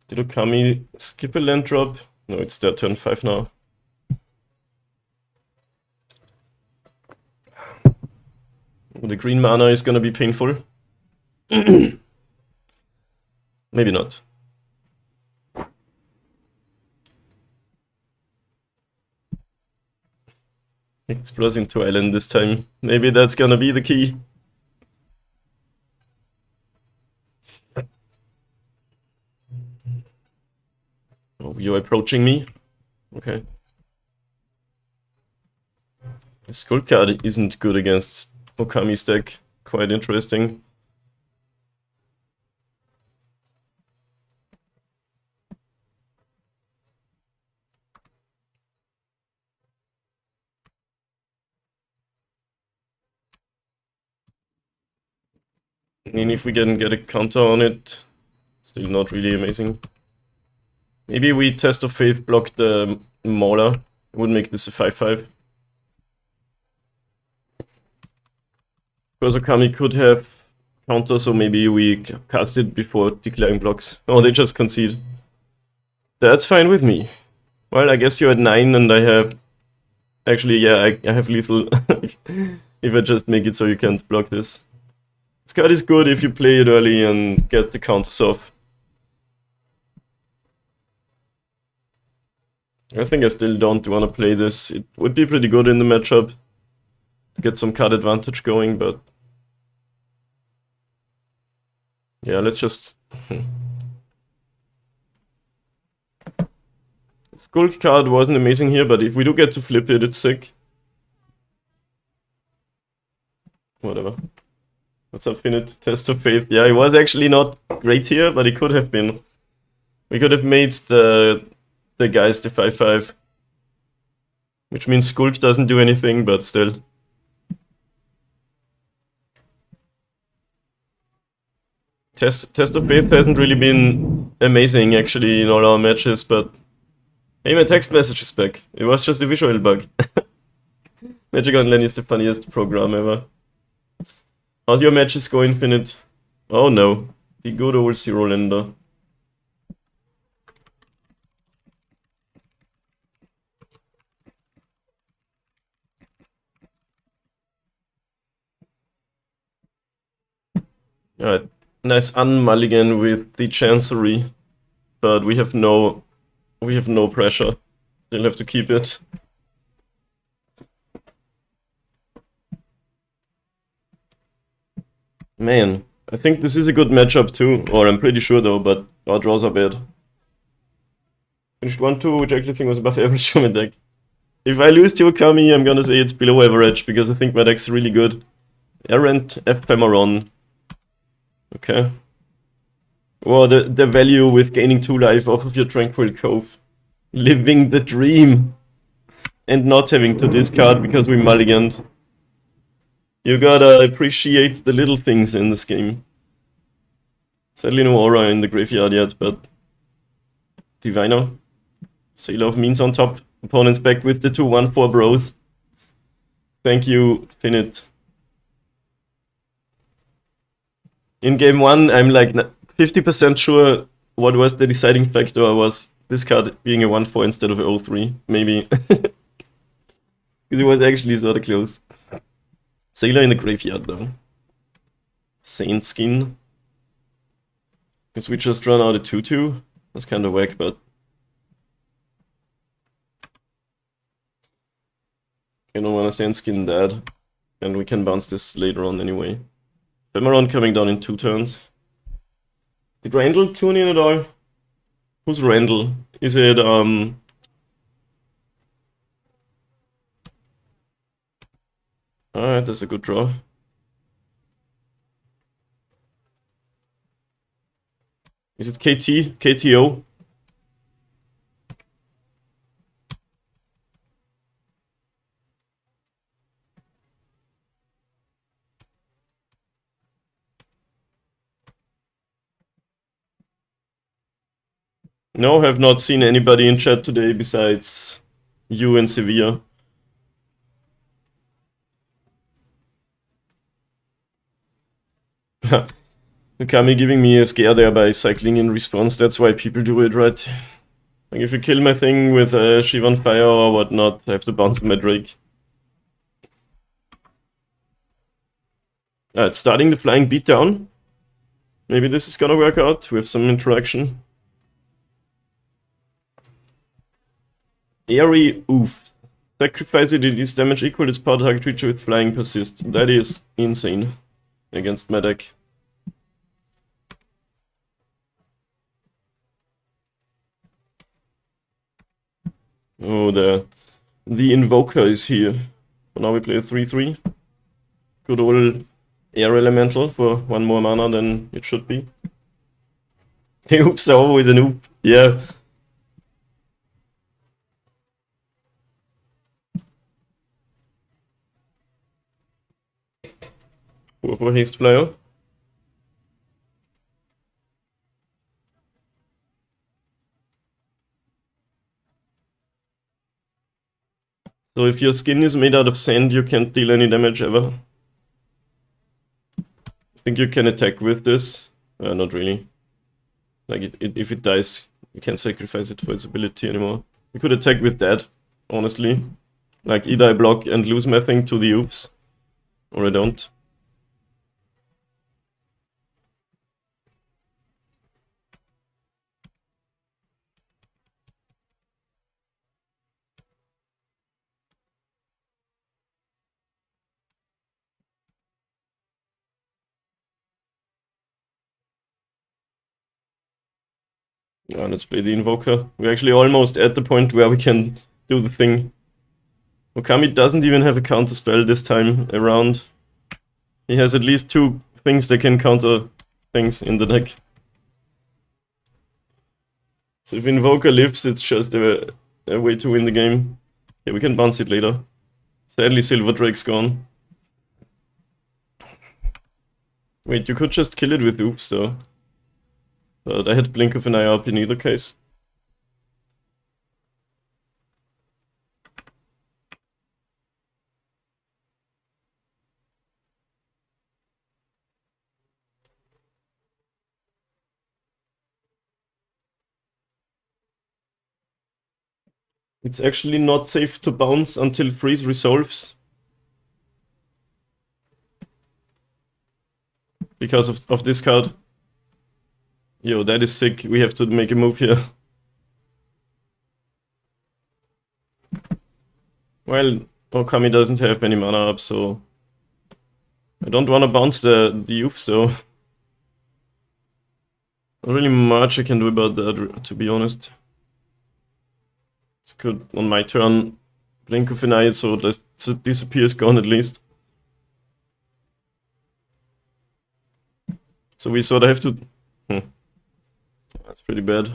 Did Okami skip a land drop? No, it's their turn 5 now. The green mana is gonna be painful. Maybe not. Explores into island this time. Maybe that's gonna be the key. Oh, you're approaching me? Okay. The Skull card isn't good against Okami's deck. Quite interesting. I mean, if we can get a counter on it, still not really amazing. Maybe we Test of Faith block the Mauler. It would make this a 5/5. Because Okami could have counter, so maybe we cast it before declaring blocks. Oh, they just concede. That's fine with me. Well, I guess you're at 9 and I have... Actually, yeah, I have lethal. If I just make it so you can't block this. This card is good if you play it early and get the counters off. I think I still don't want to play this. It would be pretty good in the matchup to get some card advantage going, but... Yeah, let's just... Skull card wasn't amazing here, but if we do get to flip it, it's sick. whatever. What's up, Finite? Test of Faith. Yeah, he was actually not great here, but he could have been. We could have made the guys the 5-5. Which means Skulk doesn't do anything, but still. Test of Faith hasn't really been amazing, actually, in all our matches, but... Hey, my text message is back. It was just a visual bug. Magic Online is the funniest program ever. How's your matches go, Infinite? Oh no, the good old Zero Lander. Alright, nice unmulligan with the Chancery, but we have no pressure. Still have to keep it. Man, I think this is a good matchup too, or I'm pretty sure though, but our draws are bad. Finished 1-2, which I actually think was above average for my deck. If I lose to Okami, I'm gonna say it's below average, because I think my deck's really good. Errant, Ephemeron. Okay. Well, the value with gaining 2 life off of your Tranquil Cove. Living the dream! And not having to discard because we mulliganed. You gotta appreciate the little things in this game. Sadly no aura in the graveyard yet, but... Diviner. Sailor of Means on top. Opponent's back with the 2-1-4 bros. Thank you, Finite. In game 1, I'm like 50% sure what was the deciding factor was this card being a 1-4 instead of a 0-3, maybe. Because it was actually sort of close. Sailor in the graveyard though. Saint Skin. Because we just run out a 2-2. That's kind of whack, but... I don't want to Saint Skin that. And we can bounce this later on anyway. Ephemeron coming down in 2 turns. Did Randall tune in at all? Who's Randall? Is it, Alright, that's a good draw. Is it KT? KTO? No, have not seen anybody in chat today besides you and Sevilla. Okami giving me a scare there by cycling in response, that's why people do it, right? Like if you kill my thing with Shivan Fire or whatnot, I have to bounce my Drake. Alright, starting the flying beatdown. Maybe this is gonna work out with some interaction. Airy Oof. Sacrifice it, it is damage equal to its power target creature with flying persist. That is insane against my deck. Oh, the Invoker is here. So now we play a 3-3. Good old Air Elemental for 1 more mana than it should be. The oops are always an oop. Yeah. For Haste Flyer. So if your skin is made out of sand, you can't deal any damage ever. I think you can attack with this. Not really. Like, if it dies, you can't sacrifice it for its ability anymore. You could attack with that, honestly. Like, either I block and lose my thing to the oofs, or I don't. Yeah, let's play the Invoker. We're actually almost at the point where we can do the thing. Okami doesn't even have a counter spell this time around. He has at least 2 things that can counter things in the deck. So if Invoker lives, it's just a way to win the game. Yeah, we can bounce it later. Sadly, Silver Drake's gone. Wait, you could just kill it with Oops though. But I had Blink of an Eye up in either case. It's actually not safe to bounce until Freeze resolves. Because of this card. Yo, that is sick. We have to make a move here. Well, Okami doesn't have any mana up, so I don't want to bounce the youth, so not really much I can do about that, to be honest. It's good on my turn. Blink of an Eye, so the disappear is gone at least. So we sort of have to... That's pretty bad.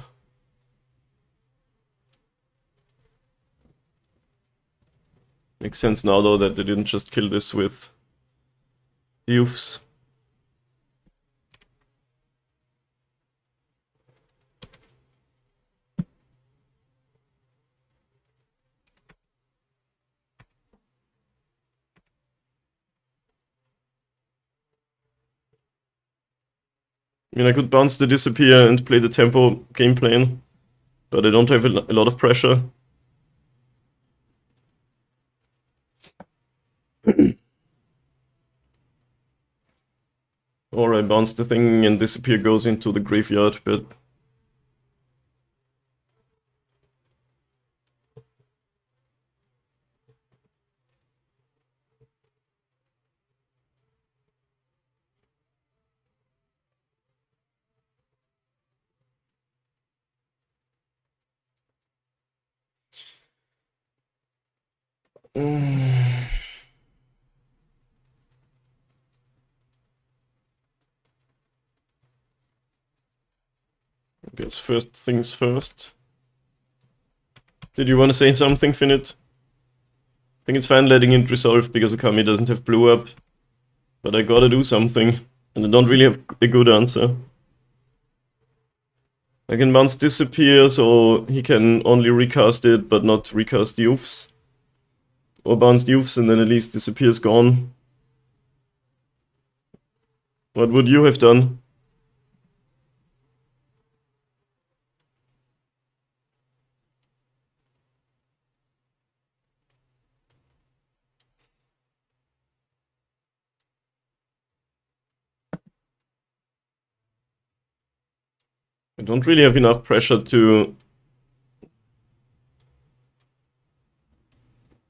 Makes sense now though that they didn't just kill this with youths. I mean, I could bounce the disappear and play the tempo game plan, but I don't have a lot of pressure. Or I bounce the thing and disappear goes into the graveyard, but... I guess first things first. Did you want to say something, Finite? I think it's fine letting it resolve because Okami doesn't have blue up. But I gotta do something, and I don't really have a good answer. I can bounce disappear, so he can only recast it, but not recast the youths. Or bounce the youths and then at least disappear's gone. What would you have done? I don't really have enough pressure to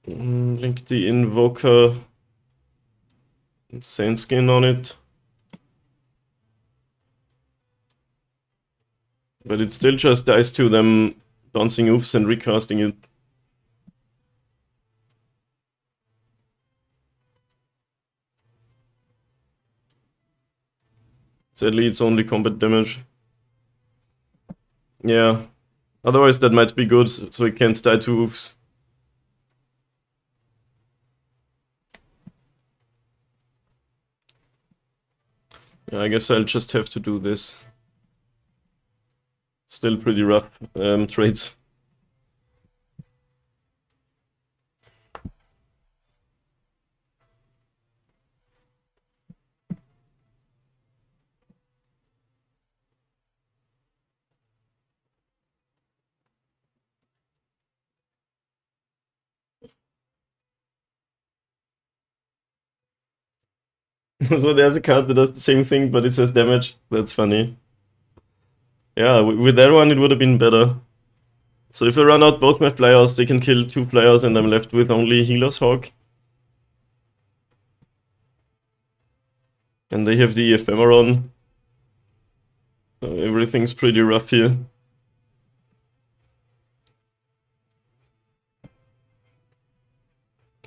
link the Invoker and Sandskin on it. But it still just dies to them bouncing oofs and recasting it. Sadly, it's only combat damage. Yeah. Otherwise, that might be good, so it can't die to oofs. Yeah, I guess I'll just have to do this. Still pretty rough trades. So there's a card that does the same thing, but it says damage. That's funny. Yeah, with that one it would have been better. So if I run out both my flyers, they can kill 2 flyers and I'm left with only Healer's Hawk. And they have the Ephemeron. So everything's pretty rough here.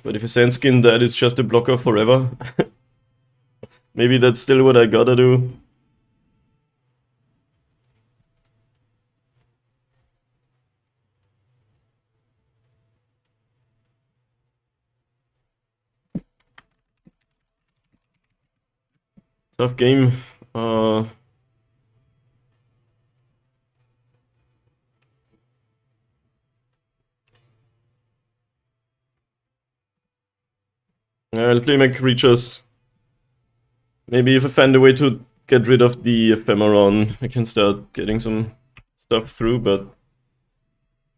But if a Sandskin, that is just a blocker forever. Maybe that's still what I gotta do. Tough game. I'll play my creatures. Maybe if I find a way to get rid of the Ephemeron, I can start getting some stuff through, but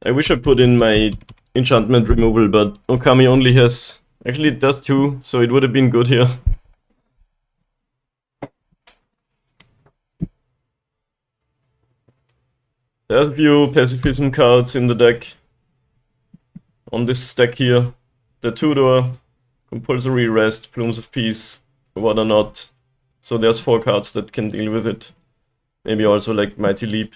I wish I put in my enchantment removal, but Okami only has... Actually, it does 2, so it would have been good here. There's a few pacifism cards in the deck. On this stack here. The Tudor, Compulsory Rest, Plumes of Peace, what or not. So there's 4 cards that can deal with it. Maybe also like Mighty Leap.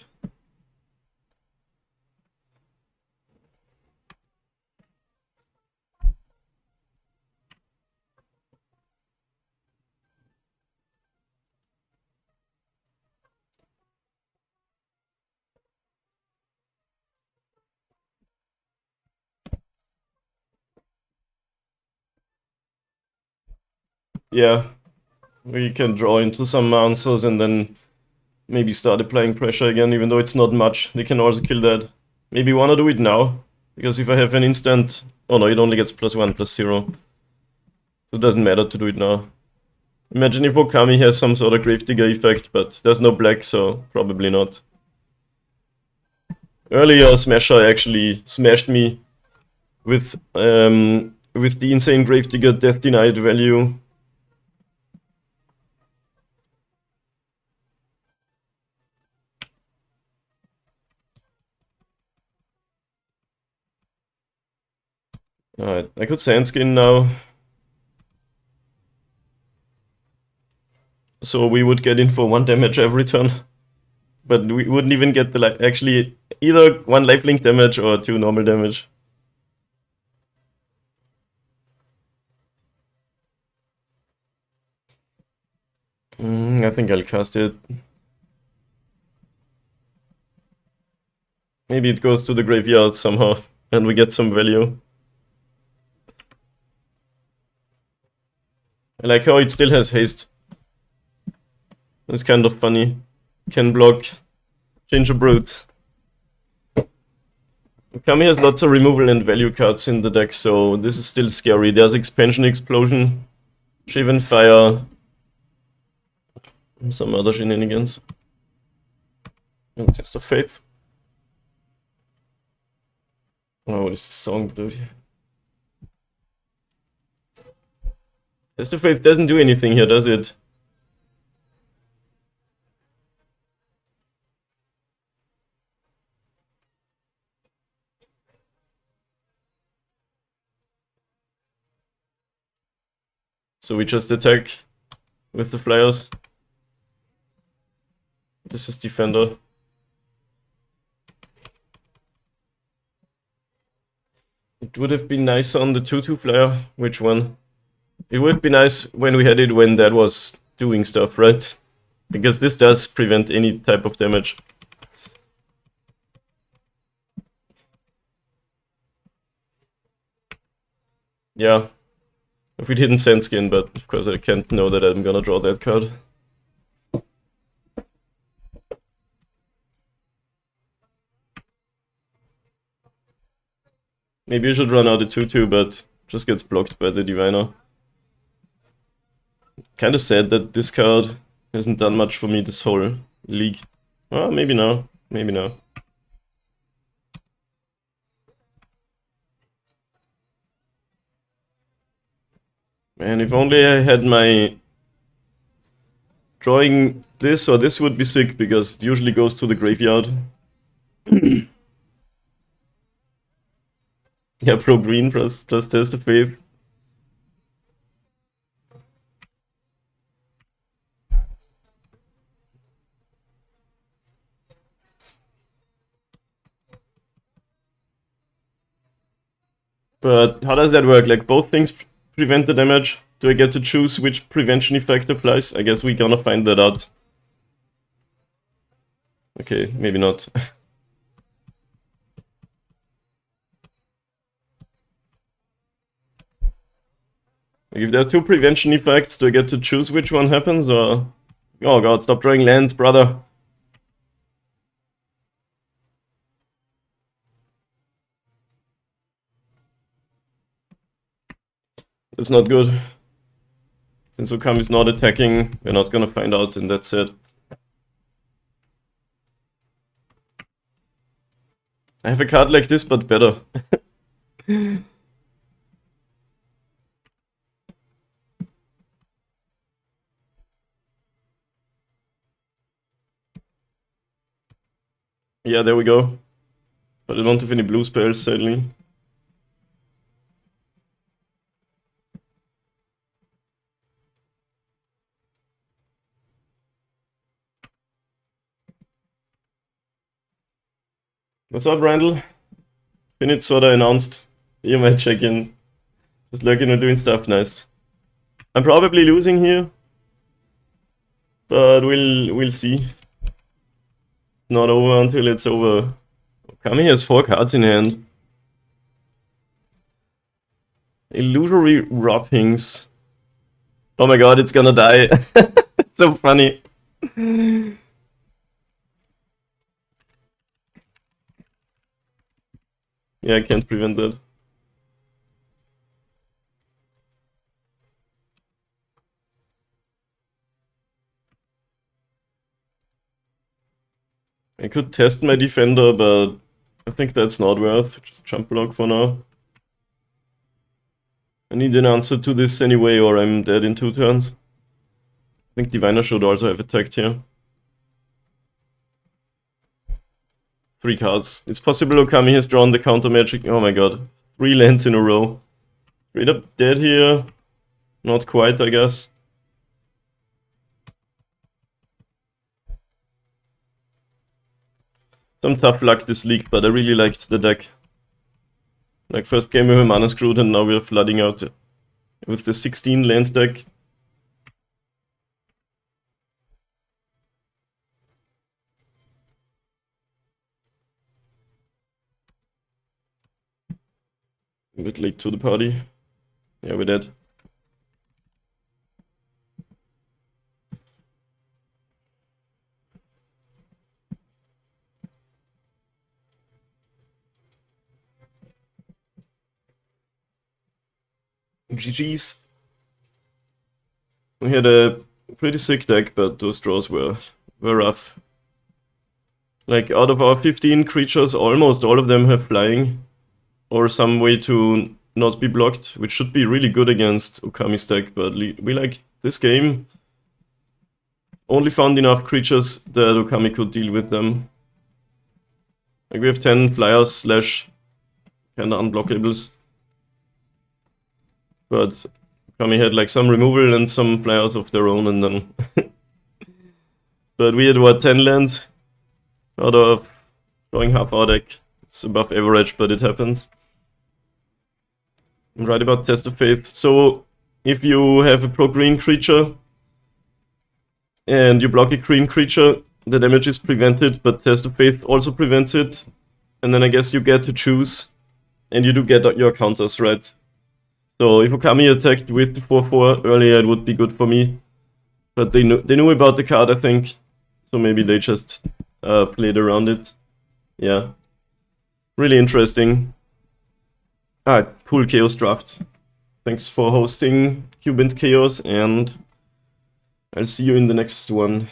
Yeah, we can draw into some answers and then maybe start applying pressure again, even though it's not much. They can also kill that. Maybe wanna do it now, because if I have an instant... Oh no, it only gets +1/+0. So it doesn't matter to do it now. Imagine if Okami has some sort of Gravedigger effect, but there's no black, so probably not. Earlier, Smasher actually smashed me with the insane Gravedigger Death Denied value. Alright, I could Sandskin now. So we would get in for 1 damage every turn. But we wouldn't even get the actually either 1 lifelink damage or 2 normal damage. I think I'll cast it. Maybe it goes to the graveyard somehow and we get some value. I like how it still has haste. It's kind of funny. Can block Gingerbrute. Okami has lots of removal and value cards in the deck, so this is still scary. There's Expansion Explosion, Shaven Fire, and some other shenanigans. And Test of Faith. Oh, what is this song, dude? Test of Faith doesn't do anything here, does it? So we just attack with the FLIERS. This is Defender. It would have been nice on the 2/2 flyer. Which one? It would have been nice when we had it when that was doing stuff, right? Because this does prevent any type of damage. Yeah. If we didn't Sandskin, but of course I can't know that I'm gonna draw that card. Maybe you should run out a 2/2, but just gets blocked by the Diviner. Kinda sad that this card hasn't done much for me this whole league. Oh, maybe now. Maybe now. Man, if only I had my... Drawing this or this would be sick, because it usually goes to the graveyard. Yeah, pro green plus Test of Faith. But how does that work? Like, both things prevent the damage? Do I get to choose which prevention effect applies? I guess we're gonna find that out. Okay, maybe not. If there are 2 prevention effects, do I get to choose which one happens, or... Oh god, stop drawing lands, brother! That's not good. Since Okami is not attacking, we're not gonna find out, and that's it. I have a card like this, but better. Yeah, there we go. But I don't have any blue spells, sadly. What's up, Randall? Finite sorta announced. You might check in. Just lurking and doing stuff, nice. I'm probably losing here. But we'll see. Not over until it's over. Okami has 4 cards in hand. Illusory Wrappings. Oh my god, it's gonna die. It's so funny. Yeah, I can't prevent that. I could test my defender, but I think that's not worth. Just jump block for now. I need an answer to this anyway, or I'm dead in 2 turns. I think Diviner should also have attacked here. 3 cards. It's possible Okami has drawn the counter magic. Oh my god. 3 lands in a row. Straight up dead here. Not quite, I guess. Some tough luck this league, but I really liked the deck. Like, first game we were mana screwed, and now we're flooding out with the 16 land deck. A bit late to the party. Yeah, we're dead. GG's. We had a pretty sick deck, but those draws were rough. Like, out of our 15 creatures, almost all of them have flying. Or some way to not be blocked, which should be really good against Okami's deck, but we like this game. Only found enough creatures that Okami could deal with them. Like, we have 10 flyers slash kinda unblockables. But Okami had like some removal and some flyers of their own, and then... But we had, what, 10 lands out of drawing half our deck. It's above average, but it happens. I'm right about Test of Faith. So, if you have a pro-green creature, and you block a green creature, the damage is prevented, but Test of Faith also prevents it. And then I guess you get to choose, and you do get your counters, right? So if Okami attacked with the 4/4 earlier, it would be good for me. But they knew about the card, I think. So maybe they just played around it. Yeah. Really interesting. Alright, cool Chaos Draft. Thanks for hosting Cuban Chaos, and I'll see you in the next one.